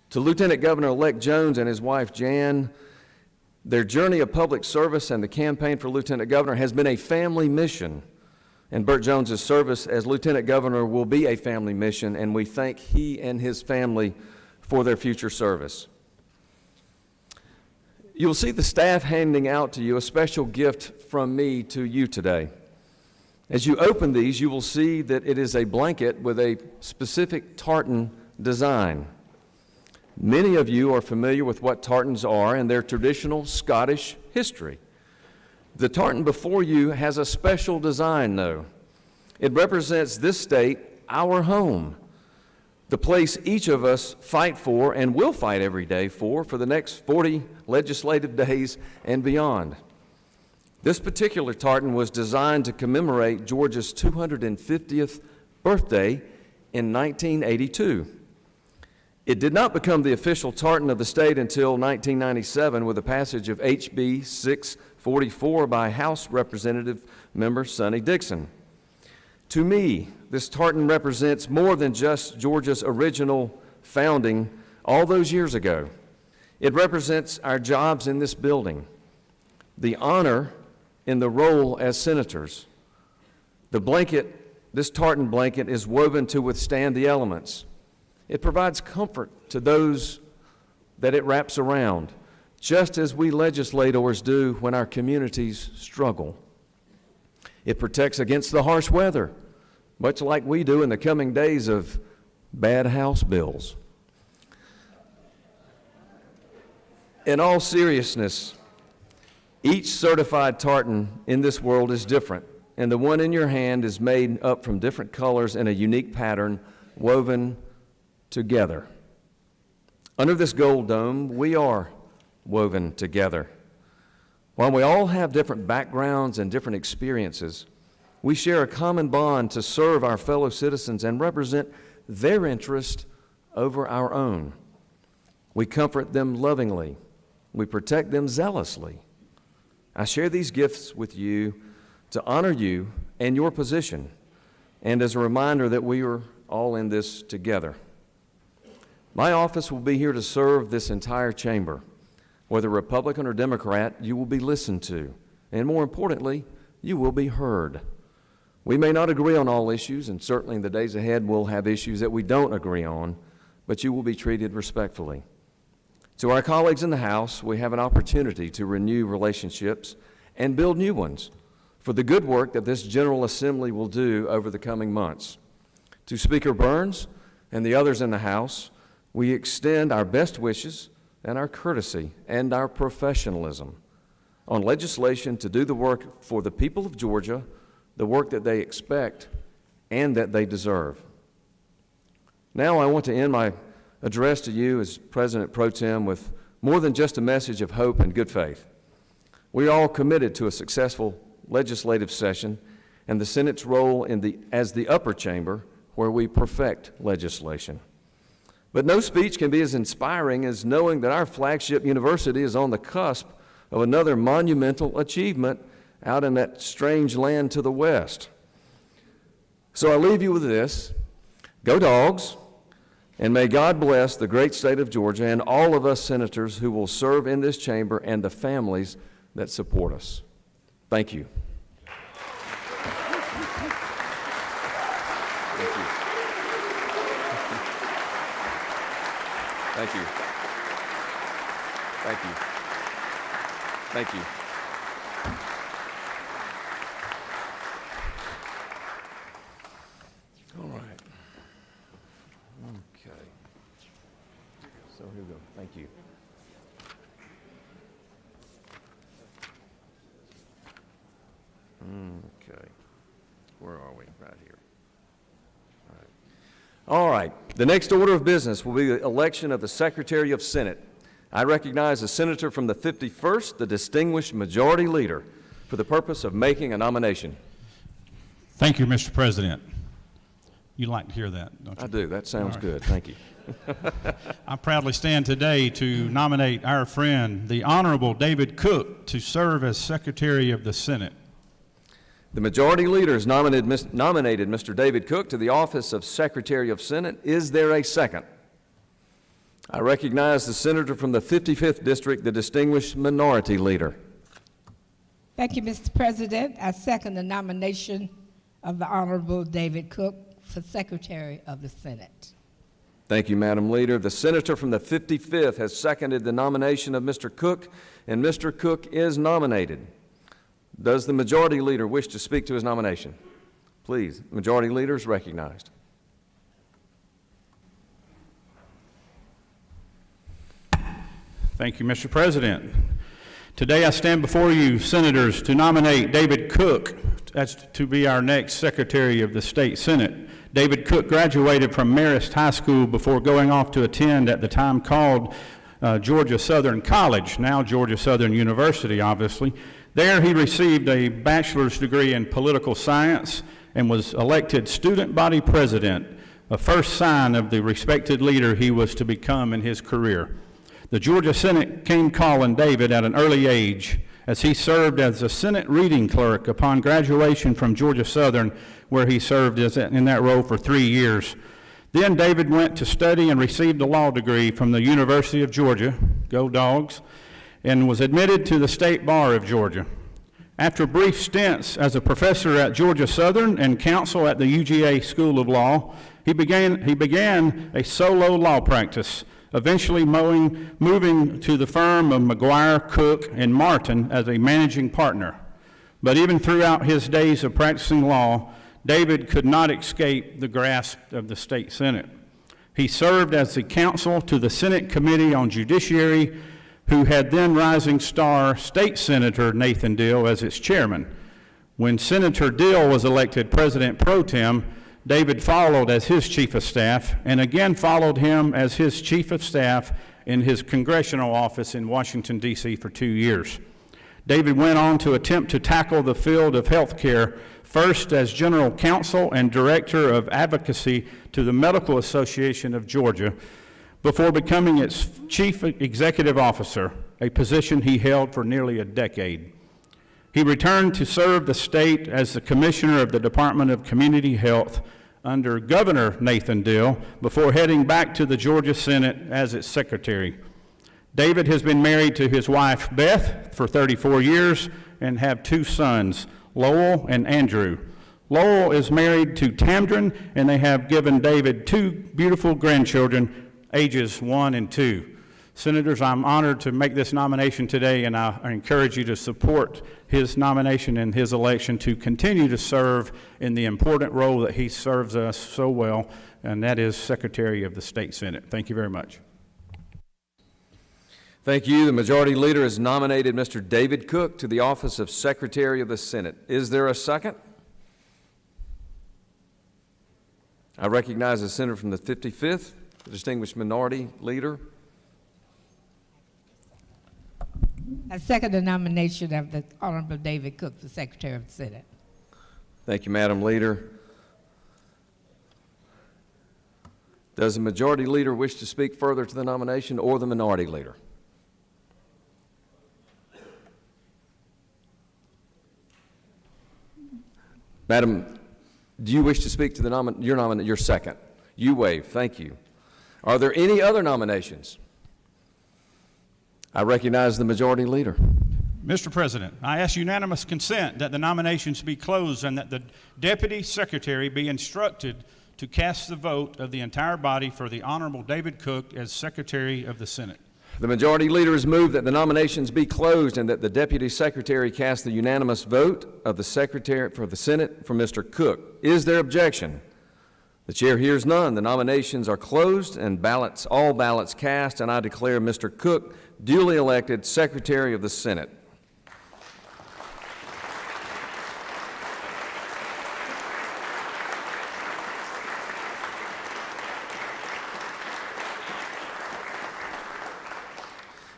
To Lieutenant Governor-elect Jones and his wife Jan, their journey of public service and the campaign for lieutenant governor has been a family mission, and Burt Jones's service as lieutenant governor will be a family mission, and we thank he and his family for their future service. You'll see the staff handing out to you a special gift from me to you today. As you open these, you will see that it is a blanket with a specific tartan design. Many of you are familiar with what tartans are and their traditional Scottish history. The tartan before you has a special design, though. It represents this state, our home, the place each of us fight for and will fight every day for the next 40 legislative days and beyond. This particular tartan was designed to commemorate Georgia's 250th birthday in 1982. It did not become the official tartan of the state until 1997 with the passage of HB 644 by House Representative member Sonny Dixon. To me, this tartan represents more than just Georgia's original founding all those years ago. It represents our jobs in this building, the honor in the role as senators. The blanket, this tartan blanket, is woven to withstand the elements. It provides comfort to those that it wraps around, just as we legislators do when our communities struggle. It protects against the harsh weather, much like we do in the coming days of bad House bills. In all seriousness, each certified tartan in this world is different, and the one in your hand is made up from different colors in a unique pattern woven together. Under this gold dome, we are woven together. While we all have different backgrounds and different experiences, we share a common bond to serve our fellow citizens and represent their interest over our own. We comfort them lovingly. We protect them zealously. I share these gifts with you to honor you and your position, and as a reminder that we are all in this together. My office will be here to serve this entire chamber. Whether Republican or Democrat, you will be listened to, and more importantly, you will be heard. We may not agree on all issues, and certainly in the days ahead we'll have issues that we don't agree on, but you will be treated respectfully. To our colleagues in the House, we have an opportunity to renew relationships and build new ones for the good work that this General Assembly will do over the coming months. To Speaker Burns and the others in the House, we extend our best wishes and our courtesy and our professionalism on legislation to do the work for the people of Georgia, the work that they expect and that they deserve. Now I want to end my address to you as President Pro Tem with more than just a message of hope and good faith. We are all committed to a successful legislative session and the Senate's role as the upper chamber where we perfect legislation. But no speech can be as inspiring as knowing that our flagship university is on the cusp of another monumental achievement out in that strange land to the west. So I leave you with this: go Dogs, and may God bless the great state of Georgia and all of us senators who will serve in this chamber and the families that support us. Thank you. Thank you. Thank you. Thank you. All right. Okay. So here we go. Thank you. Okay. Where are we? Right here. All right. The next order of business will be the election of the Secretary of Senate. I recognize the senator from the 51st, the distinguished majority leader, for the purpose of making a nomination. Thank you, Mr. President. You like to hear that, don't you? I do. That sounds All right. good. Thank you. I proudly stand today to nominate our friend, the Honorable David Cook, to serve as Secretary of the Senate. The majority leader has nominated Mr. David Cook to the office of Secretary of Senate. Is there a second? I recognize the senator from the 55th District, the distinguished minority leader. Thank you, Mr. President. I second the nomination of the Honorable David Cook for Secretary of the Senate. Thank you, Madam Leader. The senator from the 55th has seconded the nomination of Mr. Cook, and Mr. Cook is nominated. Does the majority leader wish to speak to his nomination? Please, majority leader is recognized. Thank you, Mr. President. Today I stand before you, senators, to nominate David Cook as to be our next Secretary of the State Senate. David Cook graduated from Marist High School before going off to attend, at the time called Georgia Southern College, now Georgia Southern University, obviously. There he received a bachelor's degree in political science and was elected student body president, a first sign of the respected leader he was to become in his career. The Georgia Senate came calling David at an early age, as he served as a Senate reading clerk upon graduation from Georgia Southern, where he served in that role for 3 years. Then David went to study and received a law degree from the University of Georgia, go Dogs, and was admitted to the State Bar of Georgia. After brief stints as a professor at Georgia Southern and counsel at the UGA School of Law, he began a solo law practice, eventually moving to the firm of McGuire, Cook, and Martin as a managing partner. But even throughout his days of practicing law, David could not escape the grasp of the state Senate. He served as the counsel to the Senate Committee on Judiciary, who had then rising star State Senator Nathan Deal as its chairman. When Senator Deal was elected President Pro Tem, David followed as his chief of staff and again followed him as his chief of staff in his congressional office in Washington, D.C. for 2 years. David went on to attempt to tackle the field of health care, first as general counsel and director of advocacy to the Medical Association of Georgia, before becoming its chief executive officer, a position he held for nearly a decade. He returned to serve the state as the commissioner of the Department of Community Health under Governor Nathan Deal before heading back to the Georgia Senate as its secretary. David has been married to his wife, Beth, for 34 years and have 2 sons, Lowell and Andrew. Lowell is married to Tamdrin, and they have given David 2 beautiful grandchildren, ages 1 and 2. Senators, I'm honored to make this nomination today, and I encourage you to support his nomination and his election to continue to serve in the important role that he serves us so well, and that is Secretary of the State Senate. Thank you very much. Thank you. The Majority Leader has nominated Mr. David Cook to the office of Secretary of the Senate. Is there a second? I recognize the senator from the 55th, the distinguished Minority Leader. I second the nomination of the Honorable David Cook for Secretary of the Senate. Thank you, Madam Leader. Does the Majority Leader wish to speak further to the nomination, or the Minority Leader? Madam, do you wish to speak to the your second? You waive. Thank you. Are there any other nominations? I recognize the Majority Leader. Mr. President, I ask unanimous consent that the nominations be closed and that the Deputy Secretary be instructed to cast the vote of the entire body for the Honorable David Cook as Secretary of the Senate. The Majority Leader has moved that the nominations be closed and that the Deputy Secretary cast the unanimous vote of the Secretary for the Senate for Mr. Cook. Is there objection? The Chair hears none. The nominations are closed and all ballots cast, and I declare Mr. Cook duly elected Secretary of the Senate.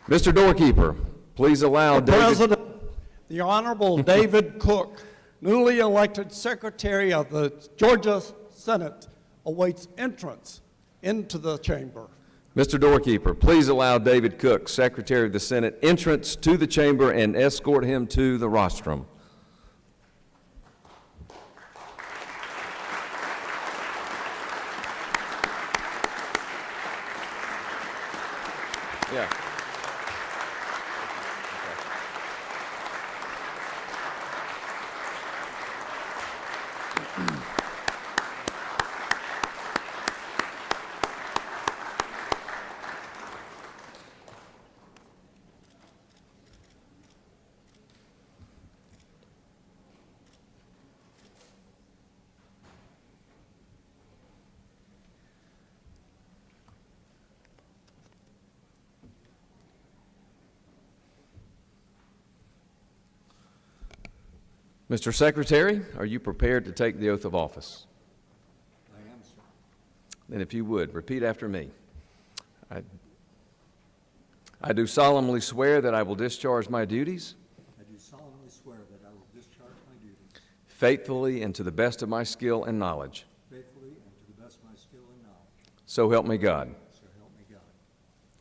Mr. Doorkeeper, please allow Mr. David. President, the Honorable David Cook, newly elected Secretary of the Georgia Senate, awaits entrance into the chamber. Mr. Doorkeeper, please allow David Cook, Secretary of the Senate, entrance to the chamber and escort him to the rostrum. Yeah. Mr. Secretary, are you prepared to take the oath of office? I am, sir. Then if you would, repeat after me. I do solemnly swear that I will discharge my duties I do solemnly swear that I will discharge my duties faithfully and to the best of my skill and knowledge. faithfully and to the best of my skill and knowledge. So help me God. So help me God.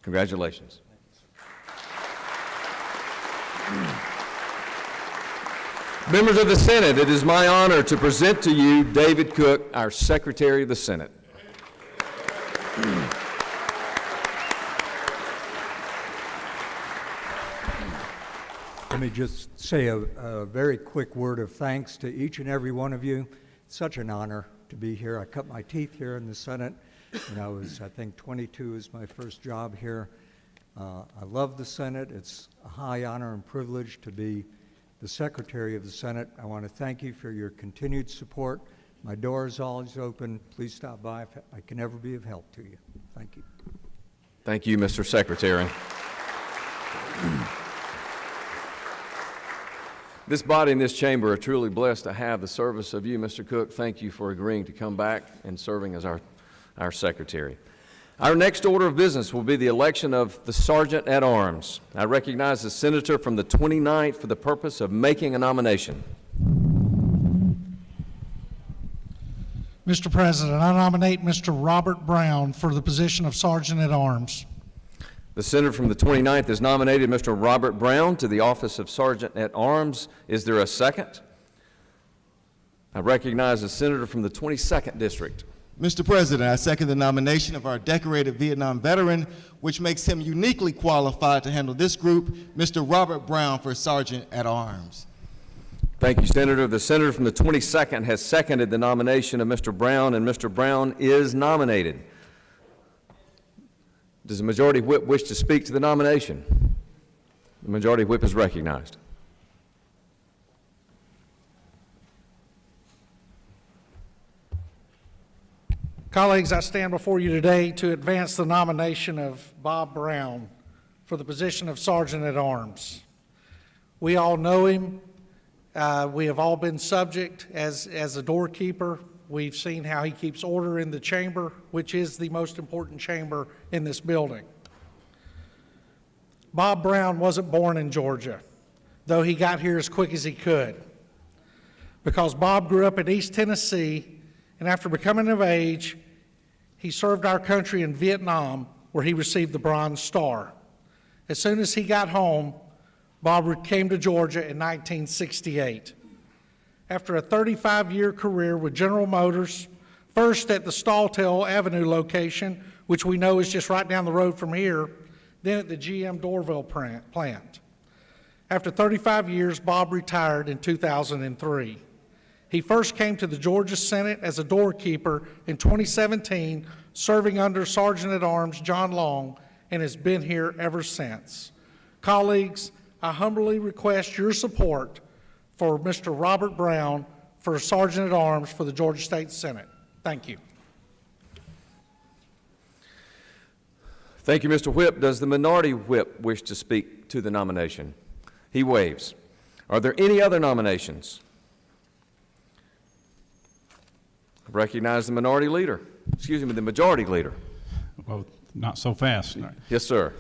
Congratulations. Members of the Senate, it is my honor to present to you David Cook, our Secretary of the Senate. Let me just say a very quick word of thanks to each and every one of you. It's such an honor to be here. I cut my teeth here in the Senate when I think 22 is my first job here. I love the Senate. It's a high honor and privilege to be the Secretary of the Senate. I want to thank you for your continued support. My door is always open. Please stop by if I can ever be of help to you. Thank you. Thank you, Mr. Secretary. This body and this chamber are truly blessed to have the service of you, Mr. Cook. Thank you for agreeing to come back and serving as our secretary. Our next order of business will be the election of the Sergeant at Arms. I recognize the senator from the 29th for the purpose of making a nomination. Mr. President, I nominate Mr. Robert Brown for the position of Sergeant at Arms. The senator from the 29th has nominated Mr. Robert Brown to the office of Sergeant at Arms. Is there a second? I recognize the senator from the 22nd District. Mr. President, I second the nomination of our decorated Vietnam veteran, which makes him uniquely qualified to handle this group, Mr. Robert Brown, for Sergeant at Arms. Thank you, Senator. The senator from the 22nd has seconded the nomination of Mr. Brown, and Mr. Brown is nominated. Does the Majority Whip wish to speak to the nomination? The Majority Whip is recognized. Colleagues, I stand before you today to advance the nomination of Bob Brown for the position of Sergeant at Arms. We all know him. We have all been subject as a doorkeeper. We've seen how he keeps order in the chamber, which is the most important chamber in this building. Bob Brown wasn't born in Georgia, though he got here as quick as he could, because Bob grew up in East Tennessee, and after becoming of age, he served our country in Vietnam, where he received the Bronze Star. As soon as he got home, Bob came to Georgia in 1968. After a 35-year career with General Motors, first at the Stalltail Avenue location, which we know is just right down the road from here, then at the GM Dorville plant. After 35 years, Bob retired in 2003. He first came to the Georgia Senate as a doorkeeper in 2017, serving under Sergeant at Arms John Long, and has been here ever since. Colleagues, I humbly request your support for Mr. Robert Brown for Sergeant at Arms for the Georgia State Senate. Thank you. Thank you, Mr. Whip. Does the Minority Whip wish to speak to the nomination? He waves. Are there any other nominations? I recognize the Minority Leader. Excuse me, the Majority Leader. Well, not so fast. Yes, sir.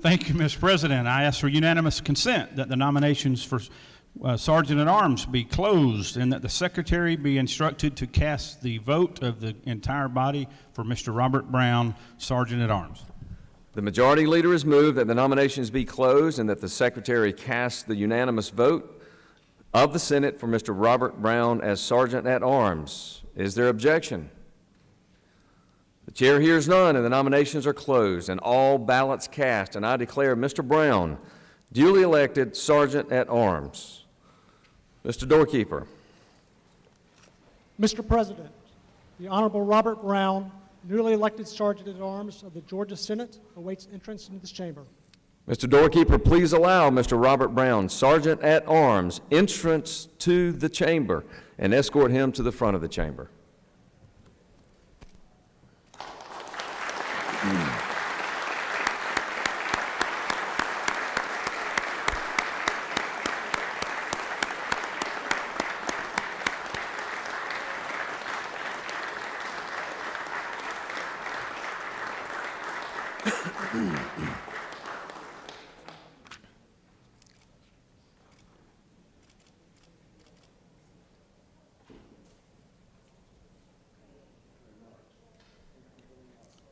Thank you, Mr. President. I ask for unanimous consent that the nominations for Sergeant at Arms be closed and that the Secretary be instructed to cast the vote of the entire body for Mr. Robert Brown, Sergeant at Arms. The Majority Leader has moved that the nominations be closed and that the Secretary cast the unanimous vote of the Senate for Mr. Robert Brown as Sergeant at Arms. Is there objection? The chair hears none, and the nominations are closed, and all ballots cast, and I declare Mr. Brown duly elected Sergeant at Arms. Mr. Doorkeeper. Mr. President, the Honorable Robert Brown, newly elected Sergeant at Arms of the Georgia Senate, awaits entrance into this chamber. Mr. Doorkeeper, please allow Mr. Robert Brown, Sergeant at Arms, entrance to the chamber and escort him to the front of the chamber.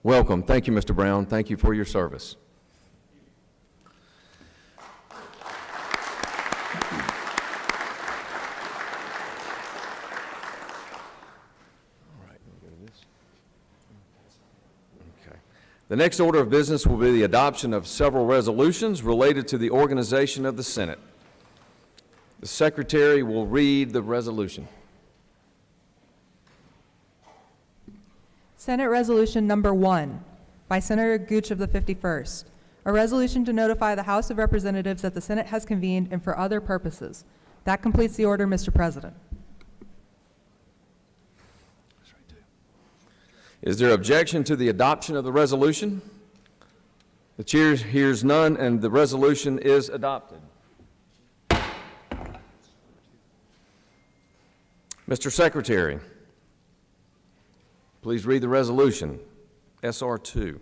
Welcome. Thank you, Mr. Brown. Thank you for your service. The next order of business will be the adoption of several resolutions related to the organization of the Senate. The Secretary will read the resolution. Senate Resolution Number 1 by Senator Gooch of the 51st. A resolution to notify the House of Representatives that the Senate has convened and for other purposes. That completes the order, Mr. President. Is there objection to the adoption of the resolution? The chair hears none, and the resolution is adopted. Mr. Secretary, please read the resolution SR 2.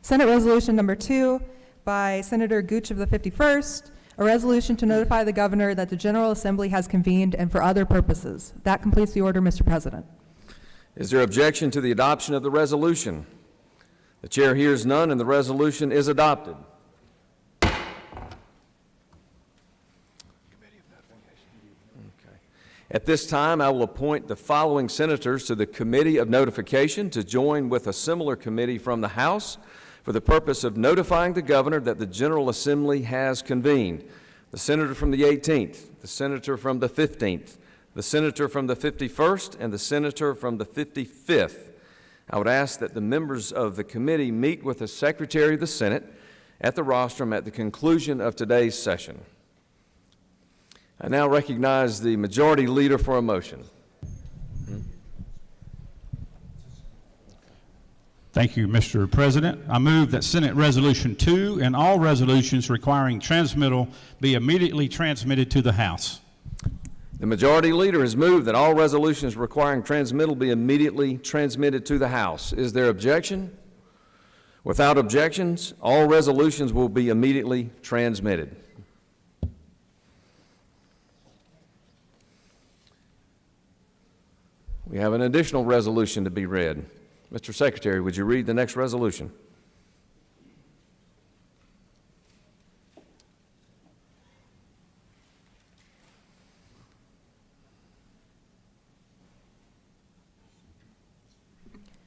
Senate Resolution Number 2 by Senator Gooch of the 51st, a resolution to notify the governor that the General Assembly has convened and for other purposes. That completes the order, Mr. President. Is there objection to the adoption of the resolution? The chair hears none, and the resolution is adopted. At this time, I will appoint the following senators to the Committee of Notification to join with a similar committee from the House for the purpose of notifying the governor that the General Assembly has convened. The senator from the 18th, the senator from the 15th, the senator from the 51st, and the senator from the 55th. I would ask that the members of the committee meet with the Secretary of the Senate at the rostrum at the conclusion of today's session. I now recognize the Majority Leader for a motion. Thank you, Mr. President. I move that Senate Resolution 2 and all resolutions requiring transmittal be immediately transmitted to the House. The Majority Leader has moved that all resolutions requiring transmittal be immediately transmitted to the House. Is there objection? Without objections, all resolutions will be immediately transmitted. We have an additional resolution to be read. Mr. Secretary, would you read the next resolution?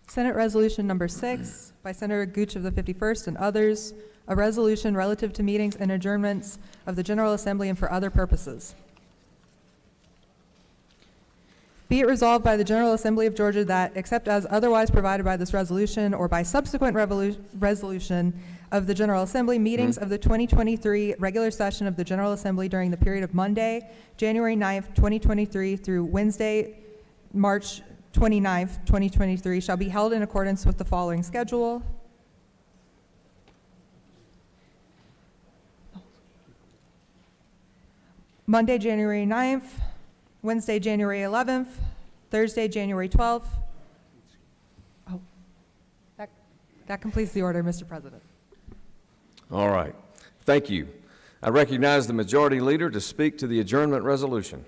Senate Resolution Number 6 by Senator Gooch of the 51st and others, a resolution relative to meetings and adjournments of the General Assembly and for other purposes. Be it resolved by the General Assembly of Georgia that, except as otherwise provided by this resolution or by subsequent resolution of the General Assembly, meetings of the 2023 regular session of the General Assembly during the period of Monday, January 9th, 2023 through Wednesday, March 29th, 2023 shall be held in accordance with the following schedule. Monday, January 9th, Wednesday, January 11th, Thursday, January 12th. Oh, that completes the order, Mr. President. All right. Thank you. I recognize the Majority Leader to speak to the adjournment resolution.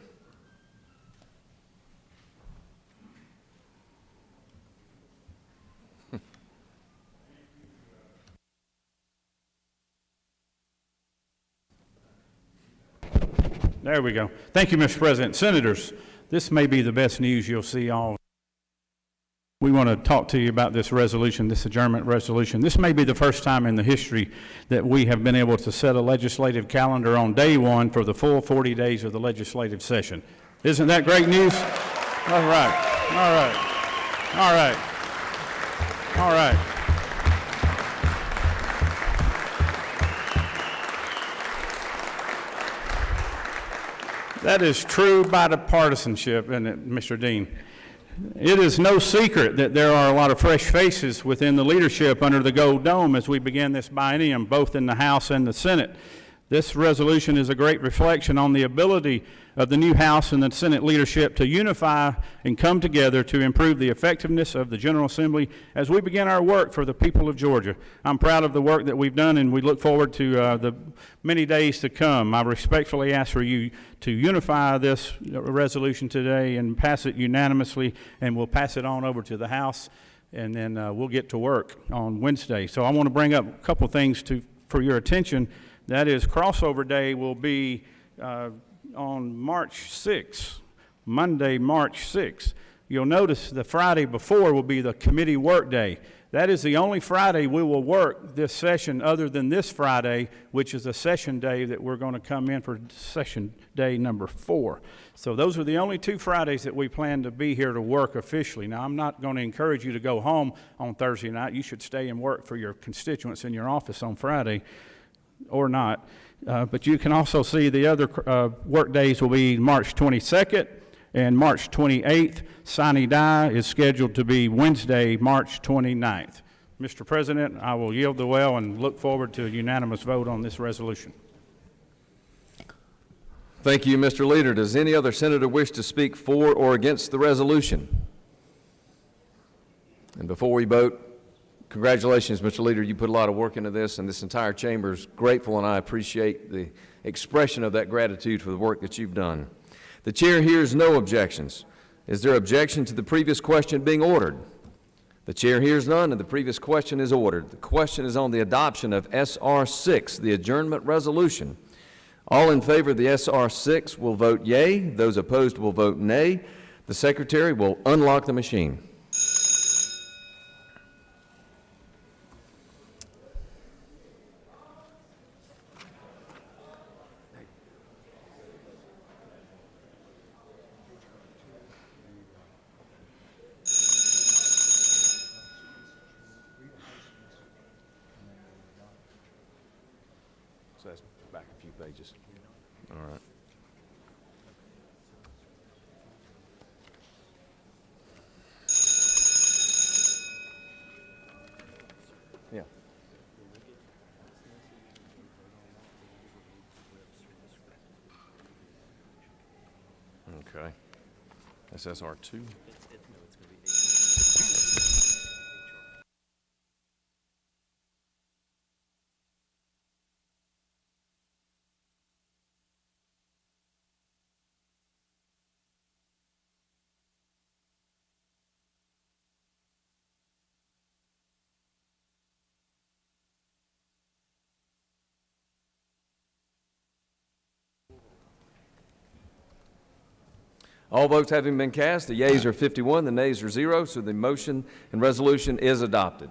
There we go. Thank you, Mr. President. Senators, this may be the best news you'll see all. We want to talk to you about this resolution, this adjournment resolution. This may be the first time in the history that we have been able to set a legislative calendar on day one for the full 40 days of the legislative session. Isn't that great news? All right, all right, all right, all right. That is true bipartisanship, isn't it, Mr. Dean? It is no secret that there are a lot of fresh faces within the leadership under the Gold Dome as we begin this biennium, both in the House and the Senate. This resolution is a great reflection on the ability of the new House and the Senate leadership to unify and come together to improve the effectiveness of the General Assembly as we begin our work for the people of Georgia. I'm proud of the work that we've done, and we look forward to the many days to come. I respectfully ask for you to unify this resolution today and pass it unanimously, and we'll pass it on over to the House, and then we'll get to work on Wednesday. So I want to bring up a couple things for your attention. That is, crossover day will be on March 6th, Monday, March 6th. You'll notice the Friday before will be the committee work day. That is the only Friday we will work this session other than this Friday, which is a session day that we're going to come in for session day number 4. So those are the only 2 Fridays that we plan to be here to work officially. Now, I'm not going to encourage you to go home on Thursday night. You should stay and work for your constituents in your office on Friday, or not. But you can also see the other work days will be March 22nd and March 28th. Sine die is scheduled to be Wednesday, March 29th. Mr. President, I will yield the well and look forward to a unanimous vote on this resolution. Thank you, Mr. Leader. Does any other senator wish to speak for or against the resolution? And before we vote, congratulations, Mr. Leader. You put a lot of work into this, and this entire chamber is grateful, and I appreciate the expression of that gratitude for the work that you've done. The chair hears no objections. Is there objection to the previous question being ordered? The chair hears none, and the previous question is ordered. The question is on the adoption of SR 6, the adjournment resolution. All in favor of the SR 6 will vote yea. Those opposed will vote nay. The secretary will unlock the machine. So that's back a few pages. All right. Yeah. Okay. SSR 2. All votes having been cast, the yeas are 51, the nays are 0, so the motion and resolution is adopted.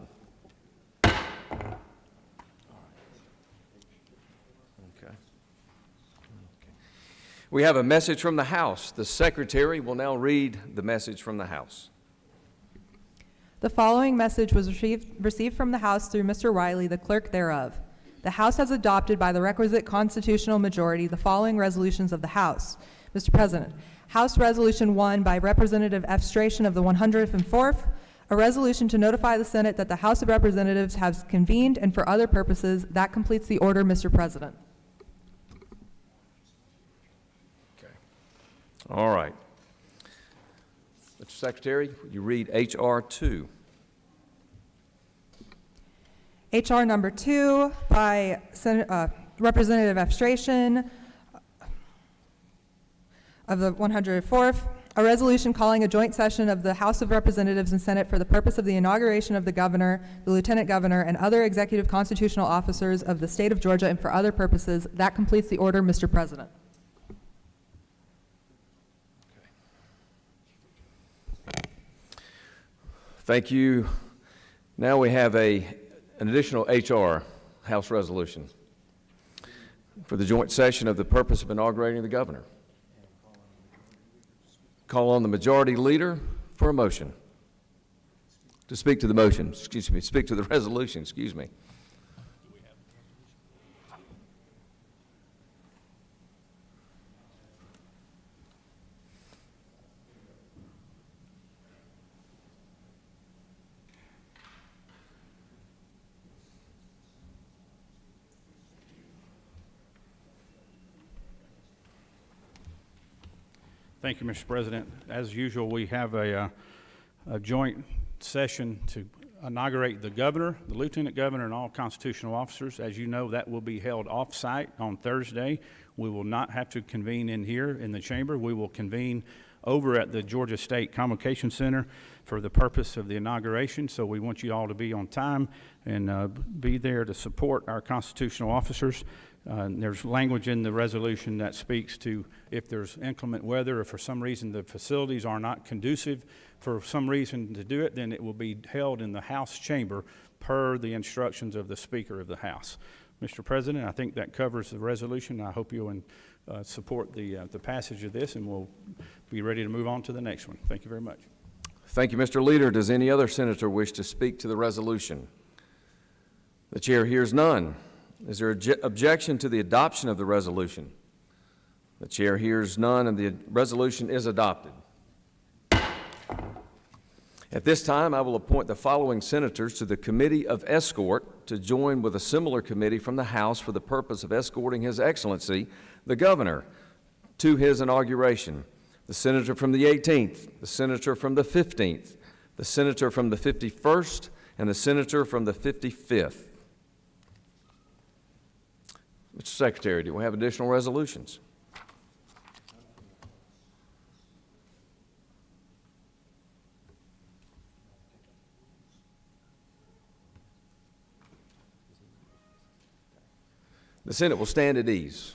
Okay. We have a message from the House. The Secretary will now read the message from the House. The following message was received from the House through Mr. Riley, the clerk thereof. The House has adopted by the requisite constitutional majority the following resolutions of the House. Mr. President, House Resolution 1 by Representative F. Stration of the 104th, a resolution to notify the Senate that the House of Representatives has convened and for other purposes. That completes the order, Mr. President. Okay. All right. Mr. Secretary, would you read H.R. 2? H.R. number 2 by Representative F. Stration of the 104th, a resolution calling a joint session of the House of Representatives and Senate for the purpose of the inauguration of the governor, the lieutenant governor, and other executive constitutional officers of the state of Georgia and for other purposes. That completes the order, Mr. President. Thank you. Now we have an additional H.R. House resolution for the joint session of the purpose of inaugurating the governor. Call on the majority leader for a motion. To speak to the motion, speak to the resolution, Thank you, Mr. President. As usual, we have a joint session to inaugurate the governor, the lieutenant governor, and all constitutional officers. As you know, that will be held off-site on Thursday. We will not have to convene in here in the chamber. We will convene over at the Georgia State Convocation Center for the purpose of the inauguration. So we want you all to be on time and be there to support our constitutional officers. There's language in the resolution that speaks to if there's inclement weather or for some reason the facilities are not conducive for some reason to do it, then it will be held in the House chamber per the instructions of the Speaker of the House. Mr. President, I think that covers the resolution. I hope you'll support the passage of this, and we'll be ready to move on to the next one. Thank you very much. Thank you, Mr. Leader. Does any other senator wish to speak to the resolution? The chair hears none. Is there objection to the adoption of the resolution? The chair hears none, and the resolution is adopted. At this time, I will appoint the following senators to the Committee of Escort to join with a similar committee from the House for the purpose of escorting His Excellency, the Governor, to his inauguration. The senator from the 18th, the senator from the 15th, the senator from the 51st, and the senator from the 55th. Mr. Secretary, do we have additional resolutions? The Senate will stand at ease.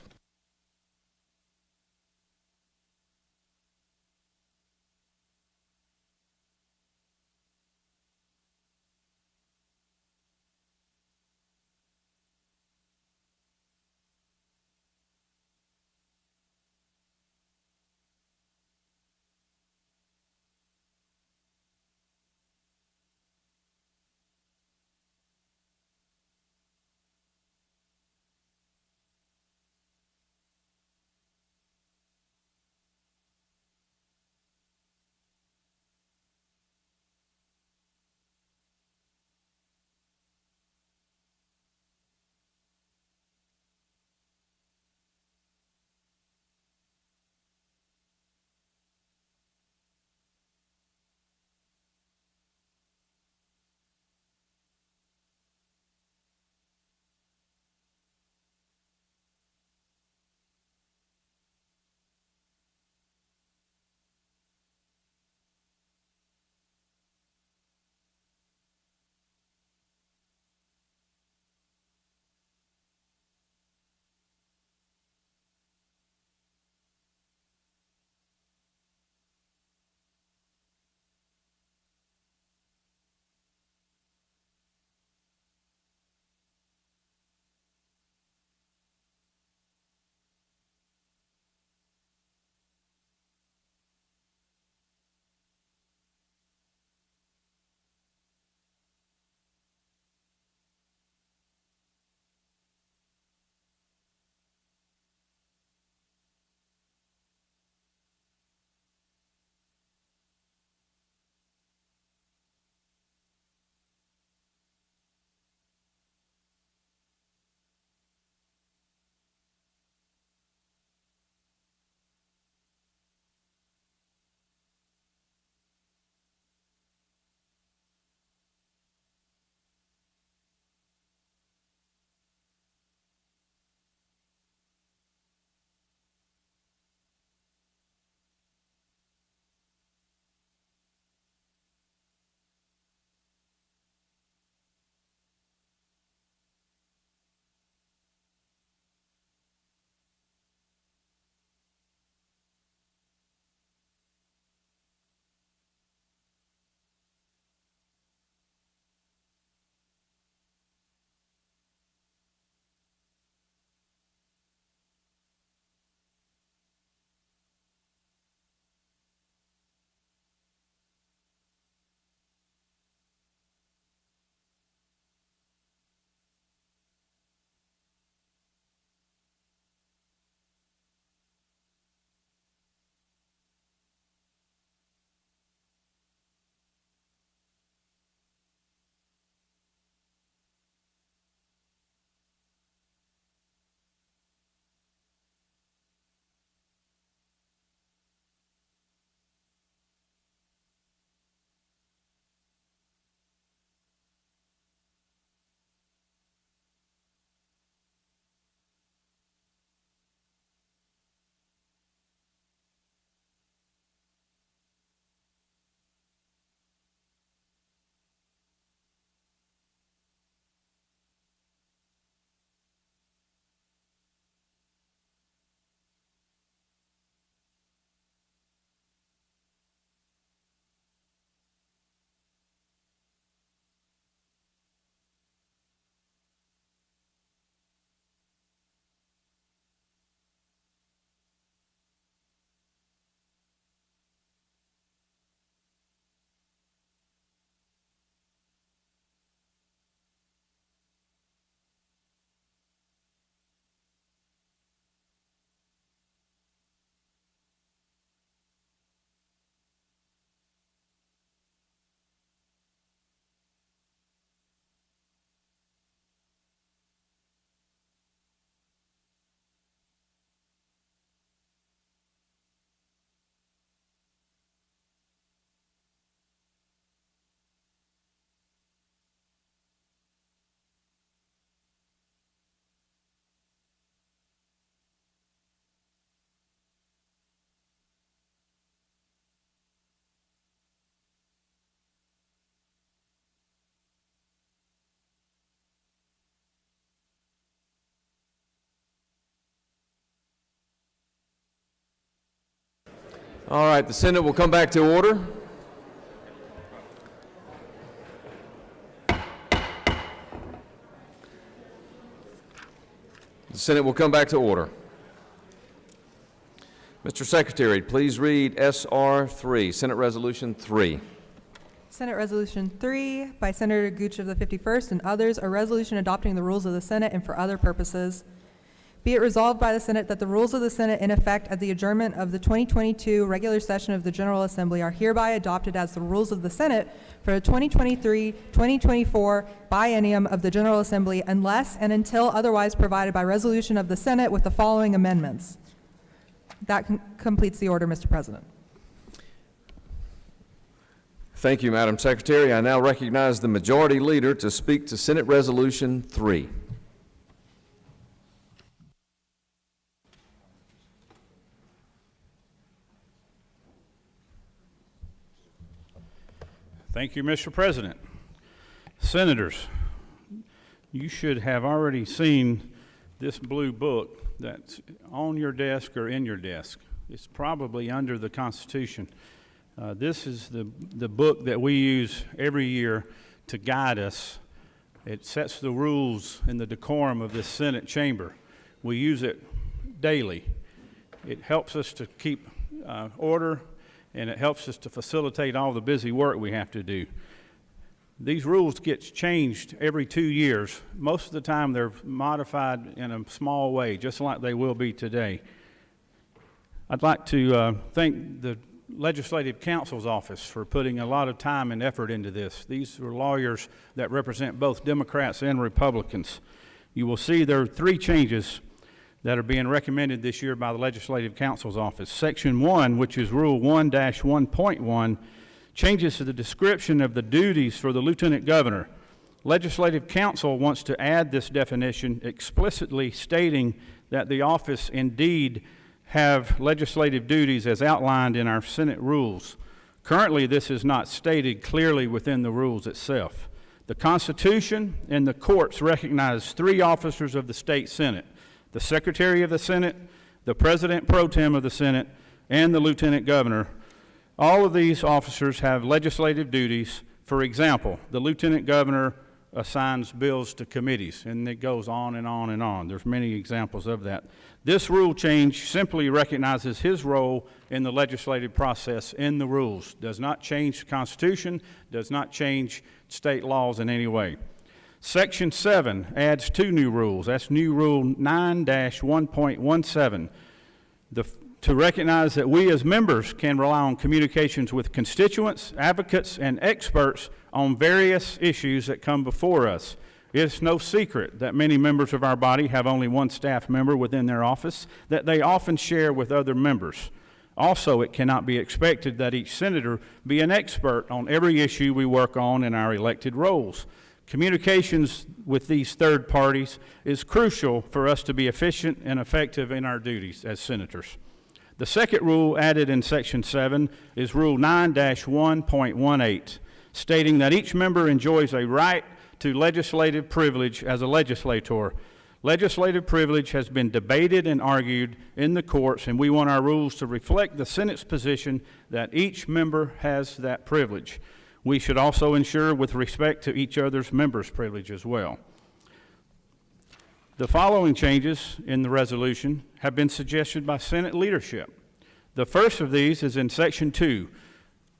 All right, the Senate will come back to order. The Senate will come back to order. Mr. Secretary, please read SR 3, Senate Resolution 3. Senate Resolution 3 by Senator Gooch of the 51st and others, a resolution adopting the rules of the Senate and for other purposes. Be it resolved by the Senate that the rules of the Senate in effect at the adjournment of the 2022 regular session of the General Assembly are hereby adopted as the rules of the Senate for the 2023-2024 biennium of the General Assembly unless and until otherwise provided by resolution of the Senate with the following amendments. That completes the order, Mr. President. Thank you, Madam Secretary. I now recognize the Majority Leader to speak to Senate Resolution 3. Thank you, Mr. President. Senators, you should have already seen this blue book that's on your desk or in your desk. It's probably under the Constitution. This is the book that we use every year to guide us. It sets the rules and the decorum of this Senate chamber. We use it daily. It helps us to keep order, and it helps us to facilitate all the busy work we have to do. These rules get changed every 2 years. Most of the time they're modified in a small way, just like they will be today. I'd like to thank the Legislative Counsel's Office for putting a lot of time and effort into this. These are lawyers that represent both Democrats and Republicans. You will see there are 3 changes that are being recommended this year by the Legislative Counsel's Office. Section 1, which is Rule 1-1.1, changes to the description of the duties for the Lieutenant Governor. Legislative Counsel wants to add this definition explicitly stating that the office indeed have legislative duties as outlined in our Senate rules. Currently, this is not stated clearly within the rules itself. The Constitution and the courts recognize 3 officers of the state Senate: the Secretary of the Senate, the President Pro Tem of the Senate, and the Lieutenant Governor. All of these officers have legislative duties. For example, the Lieutenant Governor assigns bills to committees, and it goes on and on and on. There's many examples of that. This rule change simply recognizes his role in the legislative process in the rules. Does not change the Constitution, does not change state laws in any way. Section 7 adds 2 new rules. That's new Rule 9-1.17. To recognize that we as members can rely on communications with constituents, advocates, and experts on various issues that come before us. It's no secret that many members of our body have only one staff member within their office that they often share with other members. Also, it cannot be expected that each senator be an expert on every issue we work on in our elected roles. Communications with these third parties is crucial for us to be efficient and effective in our duties as senators. The second rule added in Section 7 is Rule 9-1.18, stating that each member enjoys a right to legislative privilege as a legislator. Legislative privilege has been debated and argued in the courts, and we want our rules to reflect the Senate's position that each member has that privilege. We should also ensure with respect to each other's members' privilege as well. The following changes in the resolution have been suggested by Senate leadership. The first of these is in Section 2,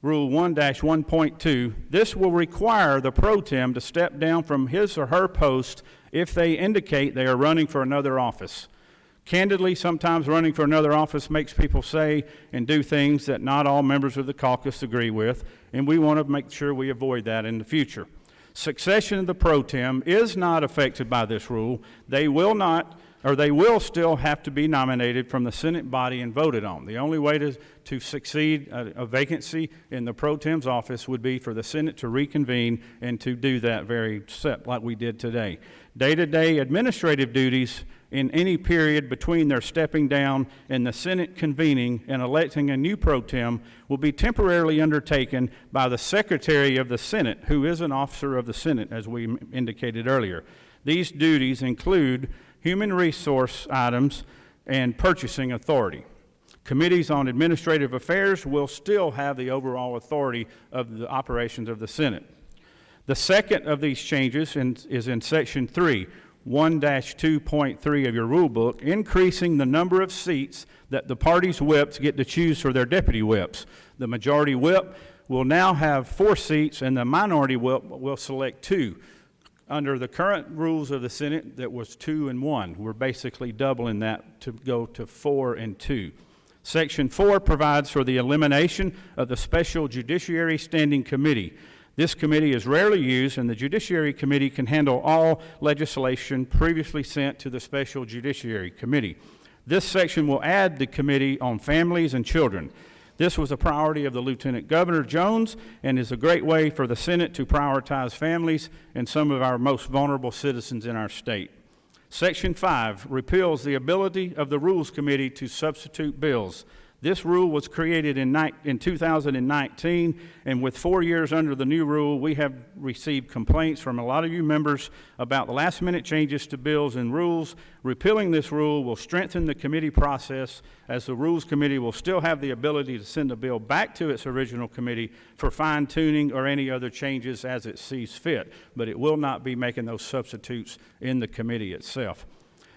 Rule 1-1.2. This will require the pro tem to step down from his or her post if they indicate they are running for another office. Candidly, sometimes running for another office makes people say and do things that not all members of the caucus agree with, and we want to make sure we avoid that in the future. Succession of the pro tem is not affected by this rule. They will still have to be nominated from the Senate body and voted on. The only way to succeed a vacancy in the pro tem's office would be for the Senate to reconvene and to do that very step like we did today. Day-to-day administrative duties in any period between their stepping down and the Senate convening and electing a new pro tem will be temporarily undertaken by the Secretary of the Senate, who is an officer of the Senate, as we indicated earlier. These duties include human resource items and purchasing authority. Committees on Administrative Affairs will still have the overall authority of the operations of the Senate. The second of these changes is in Section 3, 1-2.3 of your rule book, increasing the number of seats that the party's whips get to choose for their deputy whips. The majority whip will now have 4 seats, and the minority whip will select 2. Under the current rules of the Senate, that was 2 and 1. We're basically doubling that to go to 4 and 2. Section 4 provides for the elimination of the Special Judiciary Standing Committee. This committee is rarely used, and the Judiciary Committee can handle all legislation previously sent to the Special Judiciary Committee. This section will add the Committee on Families and Children. This was a priority of the Lieutenant Governor Jones and is a great way for the Senate to prioritize families and some of our most vulnerable citizens in our state. Section 5 repeals the ability of the Rules Committee to substitute bills. This rule was created in 2019, and with 4 years under the new rule, we have received complaints from a lot of you members about the last-minute changes to bills and rules. Repealing this rule will strengthen the committee process, as the Rules Committee will still have the ability to send a bill back to its original committee for fine-tuning or any other changes as it sees fit, but it will not be making those substitutes in the committee itself.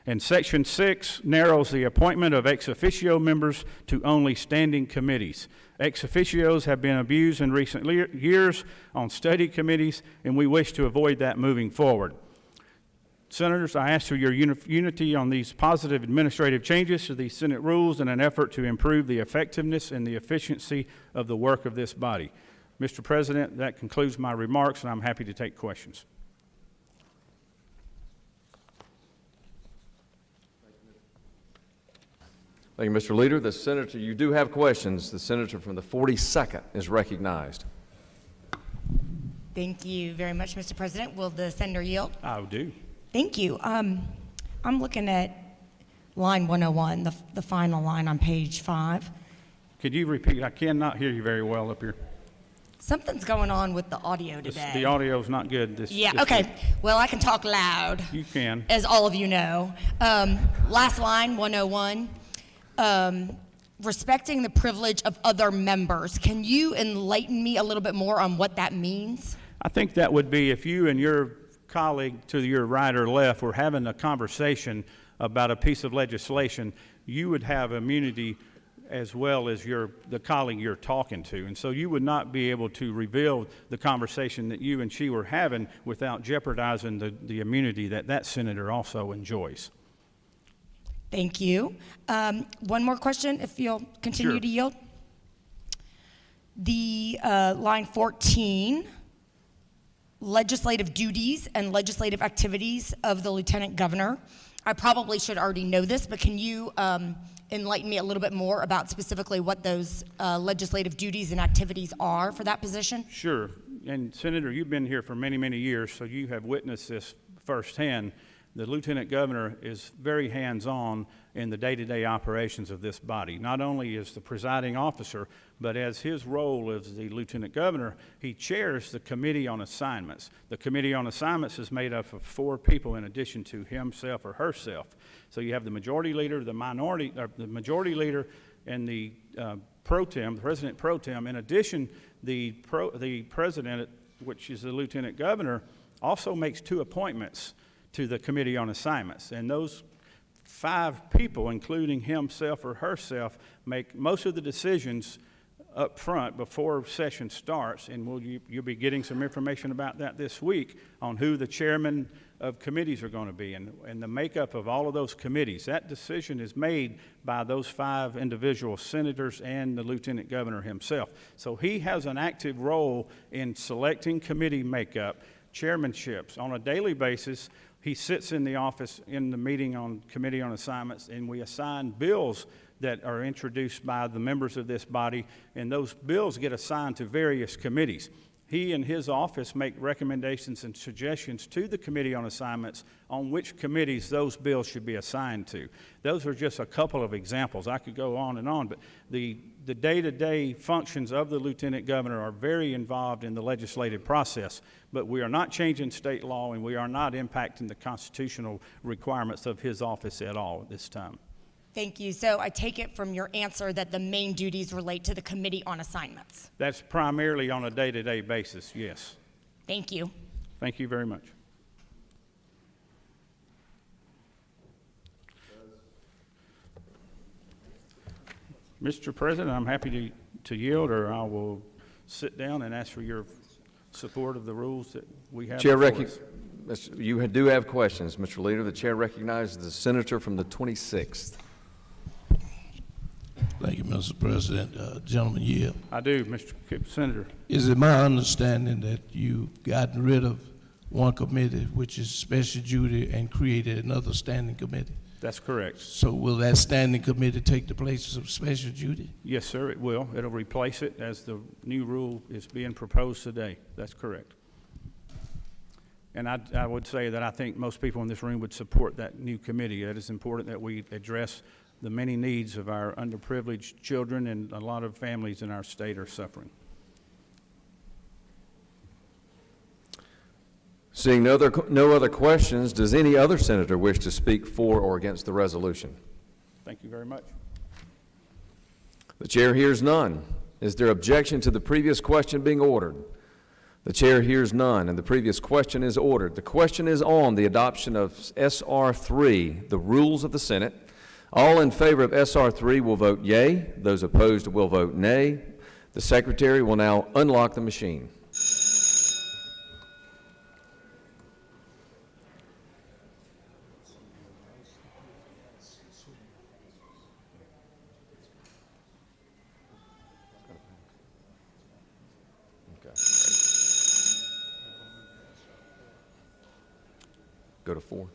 And Section 6 narrows the appointment of ex officio members to only standing committees. Ex officios have been abused in recent years on study committees, and we wish to avoid that moving forward. Senators, I ask for your unity on these positive administrative changes to the Senate rules in an effort to improve the effectiveness and the efficiency of the work of this body. Mr. President, that concludes my remarks, and I'm happy to take questions. Thank you, Mr. Leader. The senator, you do have questions. The senator from the 42nd is recognized. Thank you very much, Mr. President. Will the senator yield? I do. Thank you. I'm looking at line 101, the final line on page 5. Could you repeat? I cannot hear you very well up here. Something's going on with the audio today. The audio's not good. This Okay. week. Well, I can talk loud. You can. As all of you know. Last line, 101. Respecting the privilege of other members. Can you enlighten me a little bit more on what that means? I think that would be if you and your colleague to your right or left were having a conversation about a piece of legislation, you would have immunity as well as the colleague you're talking to. And so you would not be able to reveal the conversation that you and she were having without jeopardizing the immunity that senator also enjoys. Thank you. One more question, if you'll continue Sure. to yield. The line 14, legislative duties and legislative activities of the Lieutenant Governor. I probably should already know this, but can you enlighten me a little bit more about specifically what those legislative duties and activities are for that position? Sure. And Senator, you've been here for many, many years, so you have witnessed this firsthand. The Lieutenant Governor is very hands-on in the day-to-day operations of this body. Not only is the presiding officer, but as his role as the Lieutenant Governor, he chairs the Committee on Assignments. The Committee on Assignments is made up of 4 people in addition to himself or herself. So you have the majority leader, the majority leader, and the President Pro Tem. In addition, the President, which is the Lieutenant Governor, also makes 2 appointments to the Committee on Assignments. And those 5 people, including himself or herself, make most of the decisions up front before session starts. And you'll be getting some information about that this week on who the chairman of committees are going to be and the makeup of all of those committees. That decision is made by those 5 individual senators and the Lieutenant Governor himself. So he has an active role in selecting committee makeup, chairmanships on a daily basis. He sits in the office in the meeting on Committee on Assignments, and we assign bills that are introduced by the members of this body, and those bills get assigned to various committees. He and his office make recommendations and suggestions to the Committee on Assignments on which committees those bills should be assigned to. Those are just a couple of examples. I could go on, but the day-to-day functions of the Lieutenant Governor are very involved in the legislative process, but we are not changing state law, and we are not impacting the constitutional requirements of his office at all at this time. Thank you. So I take it from your answer that the main duties relate to the Committee on Assignments. That's primarily on a day-to-day basis, yes. Thank you. Thank you very much. Mr. President, I'm happy to yield, or I will sit down and ask for your support of the rules that we have Chair, before us. you do have questions, Mr. Leader. The chair recognizes the senator from the 26th. Thank you, Mr. President. Gentleman Yale. I do, Senator. Is it my understanding that you've gotten rid of one committee, which is special duty, and created another standing committee? That's correct. So will that standing committee take the place of special duty? Yes, sir, it will. It'll replace it as the new rule is being proposed today. That's correct. And I would say that I think most people in this room would support that new committee. It is important that we address the many needs of our underprivileged children, and a lot of families in our state are suffering. Seeing no other questions, does any other senator wish to speak for or against the resolution? Thank you very much. The chair hears none. Is there objection to the previous question being ordered? The chair hears none, and the previous question is ordered. The question is on the adoption of S.R. 3, the rules of the Senate. All in favor of S.R. 3 will vote yea. Those opposed will vote nay. The secretary will now unlock the machine. Go to 4.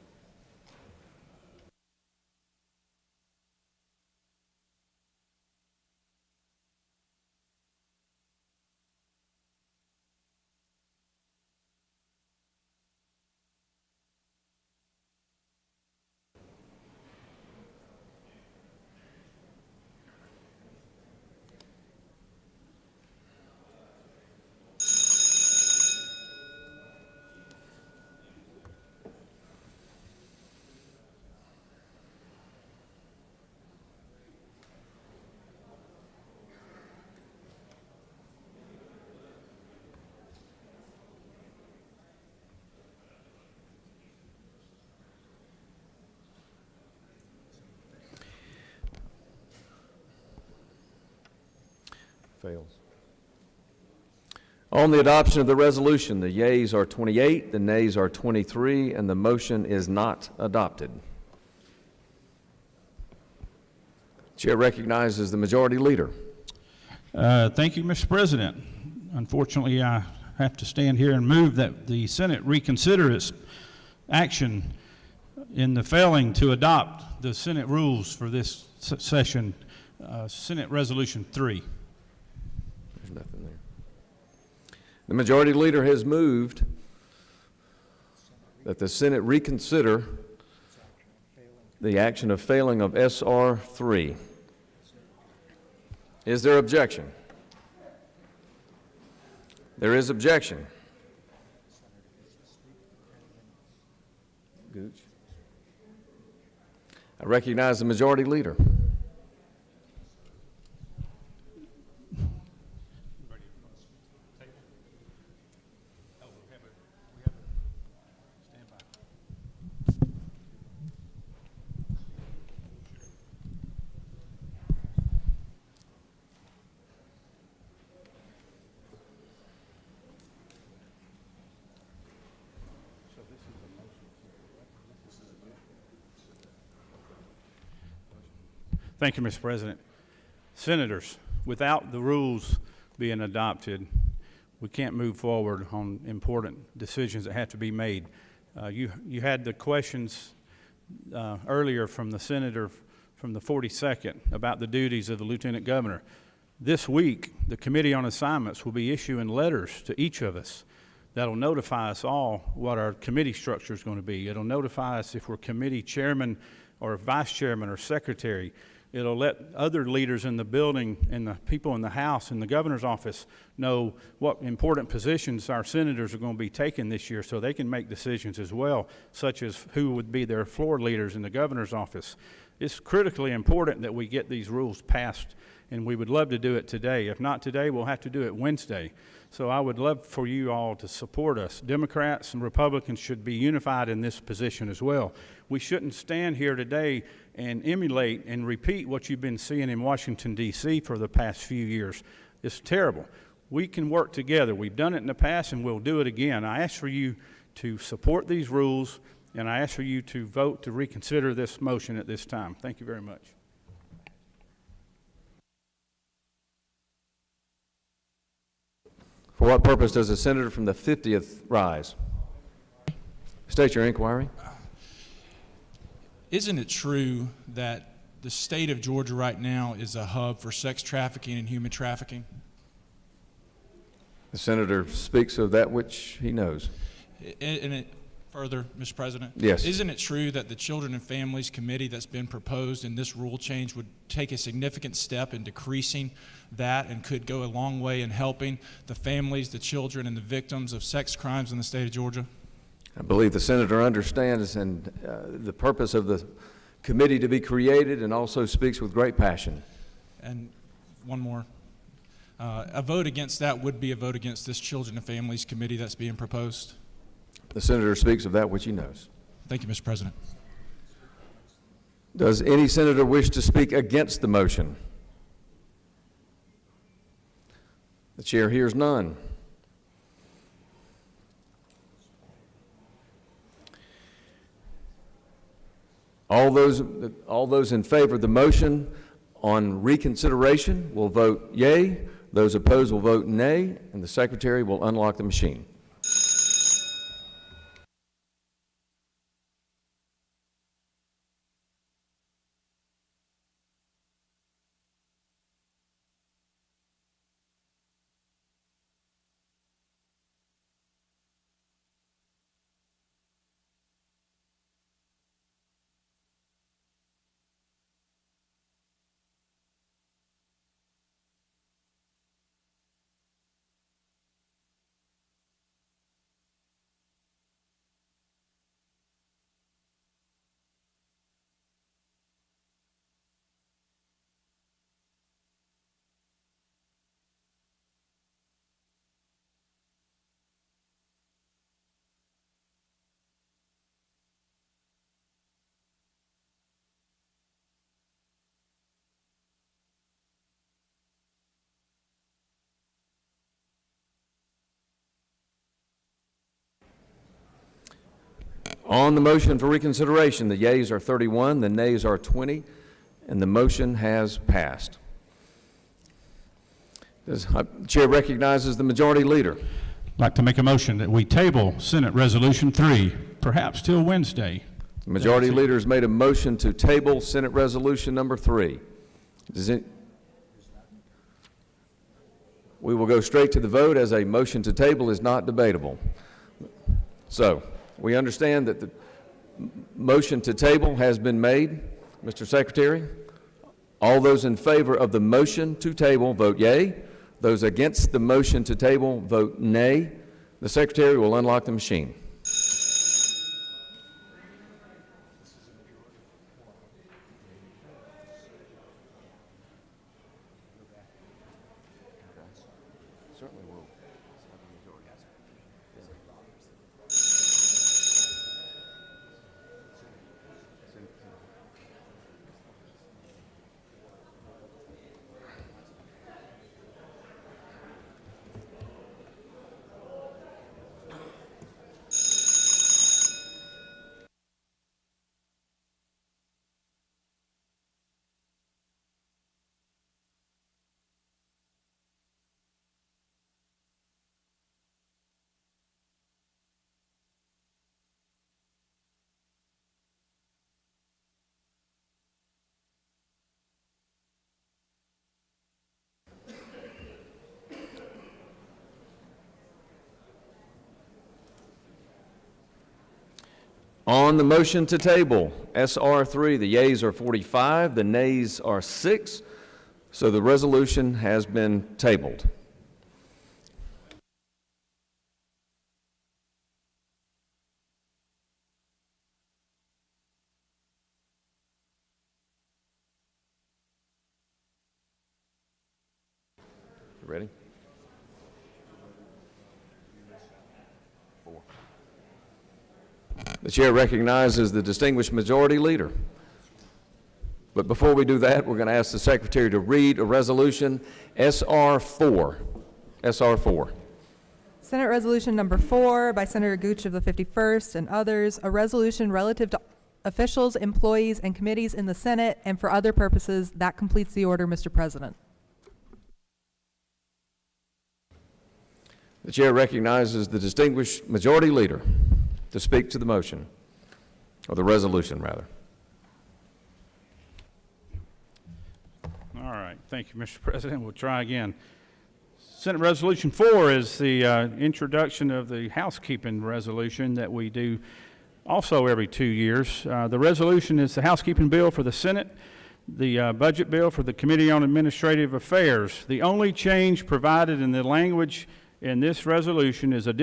Fails. On the adoption of the resolution, the yeas are 28, the nays are 23, and the motion is not adopted. Chair recognizes the majority leader. Thank you, Mr. President. Unfortunately, I have to stand here and move that the Senate reconsider its action in the failing to adopt the Senate rules for this session, Senate Resolution 3. There's nothing there. The majority leader has moved that the Senate reconsider the action of failing of S.R. 3. Is there objection? There is objection. Gooch. I recognize the majority leader. Thank you, Mr. President. Senators, without the rules being adopted, we can't move forward on important decisions that have to be made. You had the questions earlier from the senator from the 42nd about the duties of the lieutenant governor. This week, the Committee on Assignments will be issuing letters to each of us that'll notify us all what our committee structure is going to be. It'll notify us if we're committee chairman or vice chairman or secretary. It'll let other leaders in the building and the people in the House and the governor's office know what important positions our senators are going to be taking this year, so they can make decisions as well, such as who would be their floor leaders in the governor's office. it's critically important that we get these rules passed, and we would love to do it today. If not today, we'll have to do it Wednesday. So I would love for you all to support us. Democrats and Republicans should be unified in this position as well. We shouldn't stand here today and emulate and repeat what you've been seeing in Washington, D.C. for the past few years. It's terrible. We can work together. We've done it in the past, and we'll do it again. I ask for you to support these rules, and I ask for you to vote to reconsider this motion at this time. Thank you very much. For what purpose does the senator from the 50th rise? State your inquiry. Isn't it true that the state of Georgia right now is a hub for sex trafficking and human trafficking? The senator speaks of that which he knows. Further, Mr. President? Yes. Isn't it true that the Children and Families Committee that's been proposed in this rule change would take a significant step in decreasing that and could go a long way in helping the families, the children, and the victims of sex crimes in the state of Georgia? I believe the senator understands and the purpose of the committee to be created, and also speaks with great passion. And one more. A vote against that would be a vote against this Children and Families Committee that's being proposed. The senator speaks of that which he knows. Thank you, Mr. President. Does any senator wish to speak against the motion? The chair hears none. All those in favor of the motion on reconsideration will vote yea. Those opposed will vote nay, and the secretary will unlock the machine. On the motion for reconsideration, the yeas are 31, the nays are 20, and the motion has passed. The chair recognizes the majority leader. I'd like to make a motion that we table Senate Resolution 3, perhaps till Wednesday. The majority leader has made a motion to table Senate Resolution number 3. We will go straight to the vote, as a motion to table is not debatable. So, we understand that the motion to table has been made. Mr. Secretary, all those in favor of the motion to table vote yea. Those against the motion to table vote nay. The Secretary will unlock the machine. On the motion to table, SR 3, the yeas are 45, the nays are 6, so the resolution has been tabled. Ready? The chair recognizes the distinguished majority leader. But before we do that, we're going to ask the secretary to read a resolution, SR 4. SR 4. Senate Resolution Number 4 by Senator Gooch of the 51st and others, a resolution relative to officials, employees, and committees in the Senate and for other purposes. That completes the order, Mr. President. The chair recognizes the distinguished majority leader to speak to the motion, or the resolution, rather. All right, thank you, Mr. President. We'll try again. Senate Resolution 4 is the introduction of the housekeeping resolution that we do also every 2 years. The resolution is the housekeeping bill for the Senate, the budget bill for the Committee on Administrative Affairs. The only change provided in the language in this resolution is an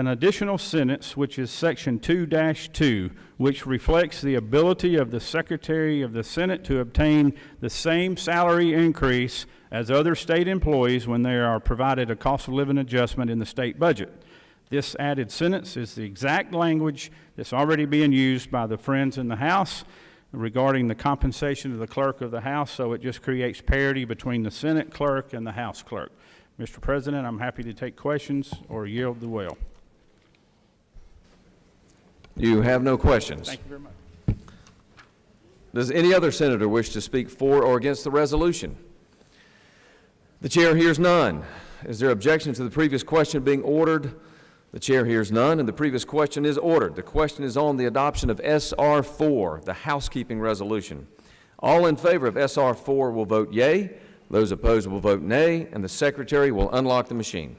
additional sentence, which is Section 2-2, which reflects the ability of the Secretary of the Senate to obtain the same salary increase as other state employees when they are provided a cost of living adjustment in the state budget. This added sentence is the exact language that's already being used by the Friends in the House regarding the compensation of the clerk of the House, so it just creates parity between the Senate clerk and the House clerk. Mr. President, I'm happy to take questions or yield the will. You have no questions. Thank you very much. Does any other senator wish to speak for or against the resolution? The chair hears none. Is there objection to the previous question being ordered? The chair hears none, and the previous question is ordered. The question is on the adoption of SR 4, the housekeeping resolution. All in favor of SR 4 will vote yea. Those opposed will vote nay, and the secretary will unlock the machine.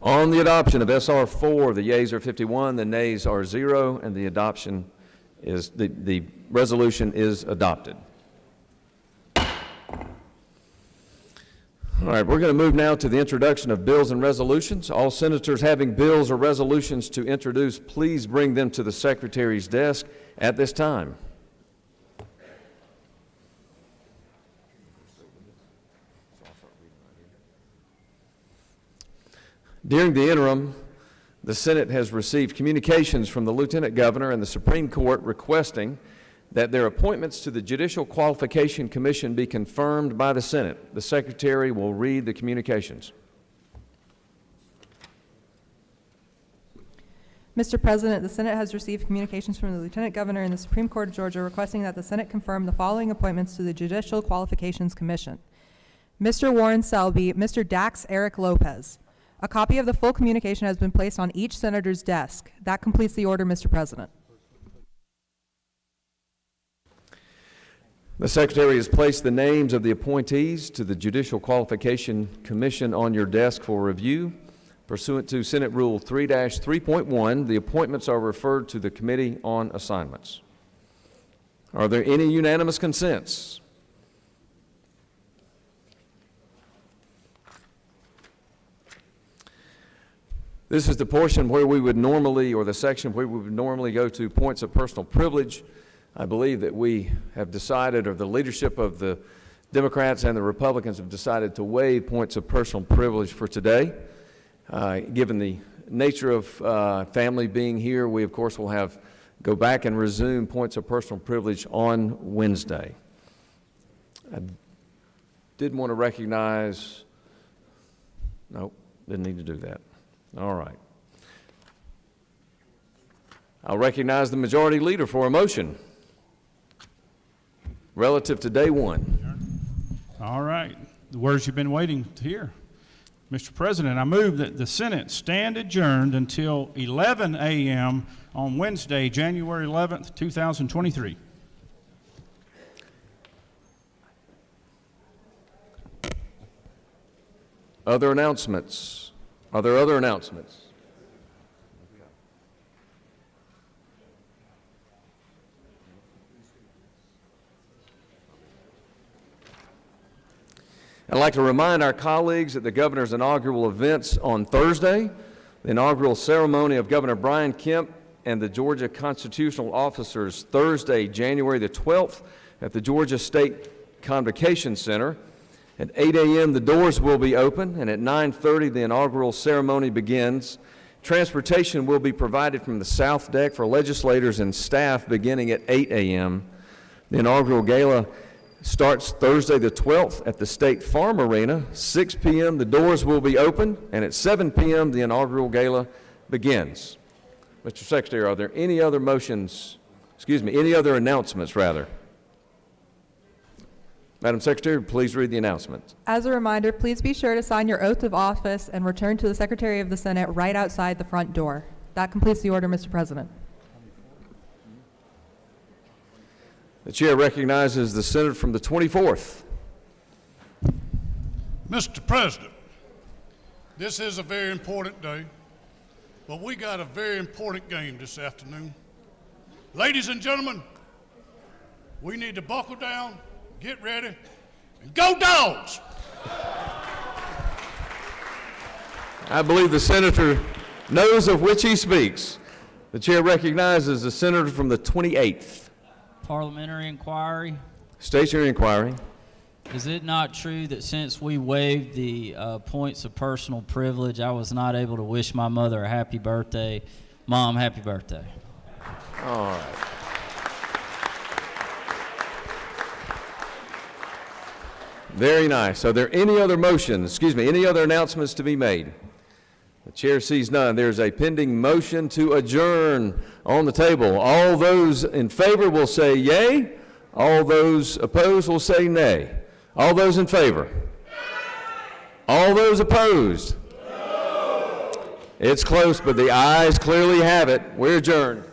On the adoption of SR 4, the yeas are 51, the nays are 0, and the adoption is, the resolution is adopted. All right, we're going to move now to the introduction of bills and resolutions. All senators having bills or resolutions to introduce, please bring them to the secretary's desk at this time. During the interim, the Senate has received communications from the Lieutenant Governor and the Supreme Court requesting that their appointments to the Judicial Qualification Commission be confirmed by the Senate. The Secretary will read the communications. Mr. President, the Senate has received communications from the Lieutenant Governor and the Supreme Court of Georgia requesting that the Senate confirm the following appointments to the Judicial Qualifications Commission. Mr. Warren Selby, Mr. Dax Eric Lopez. A copy of the full communication has been placed on each senator's desk. That completes the order, Mr. President. The Secretary has placed the names of the appointees to the Judicial Qualification Commission on your desk for review. Pursuant to Senate Rule 3-3.1, the appointments are referred to the Committee on Assignments. Are there any unanimous consents? This is the portion where we would normally, or the section where we would normally go to points of personal privilege. I believe that we have decided, or the leadership of the Democrats and the Republicans have decided to waive points of personal privilege for today. Given the nature of family being here, we of course will go back and resume points of personal privilege on Wednesday. did want to recognize, nope, didn't need to do that. All right. I'll recognize the majority leader for a motion relative to day one. All right, the words you've been waiting to hear. Mr. President, I move that the Senate stand adjourned until 11 a.m. on Wednesday, January 11th, 2023. Other announcements? Are there other announcements? I'd like to remind our colleagues that the governor's inaugural events on Thursday, the inaugural ceremony of Governor Brian Kemp and the Georgia Constitutional Officers Thursday, January the 12th at the Georgia State Convocation Center. At 8 a.m. the doors will be open, and at 9:30 the inaugural ceremony begins. Transportation will be provided from the South Deck for legislators and staff beginning at 8 a.m. The inaugural gala starts Thursday the 12th at the State Farm Arena. 6 p.m. the doors will be open, and at 7 p.m. the inaugural gala begins. Mr. Secretary, are there any other any other announcements, rather? Madam Secretary, please read the announcement. As a reminder, please be sure to sign your oath of office and return to the Secretary of the Senate right outside the front door. That completes the order, Mr. President. The chair recognizes the senator from the 24th. Mr. President, this is a very important day, but we got a very important game this afternoon. Ladies and gentlemen, we need to buckle down, get ready, and go Dogs! I believe the senator knows of which he speaks. The chair recognizes the senator from the 28th. Parliamentary inquiry. State your inquiry. Is it not true that since we waived the points of personal privilege, I was not able to wish my mother a happy birthday? Mom, happy birthday. All right. Very nice. Are there any other motions, any other announcements to be made? The chair sees none. There's a pending motion to adjourn on the table. All those in favor will say yay. All those opposed will say nay. All those in favor? All those opposed? It's close, but the ayes clearly have it. We're adjourned.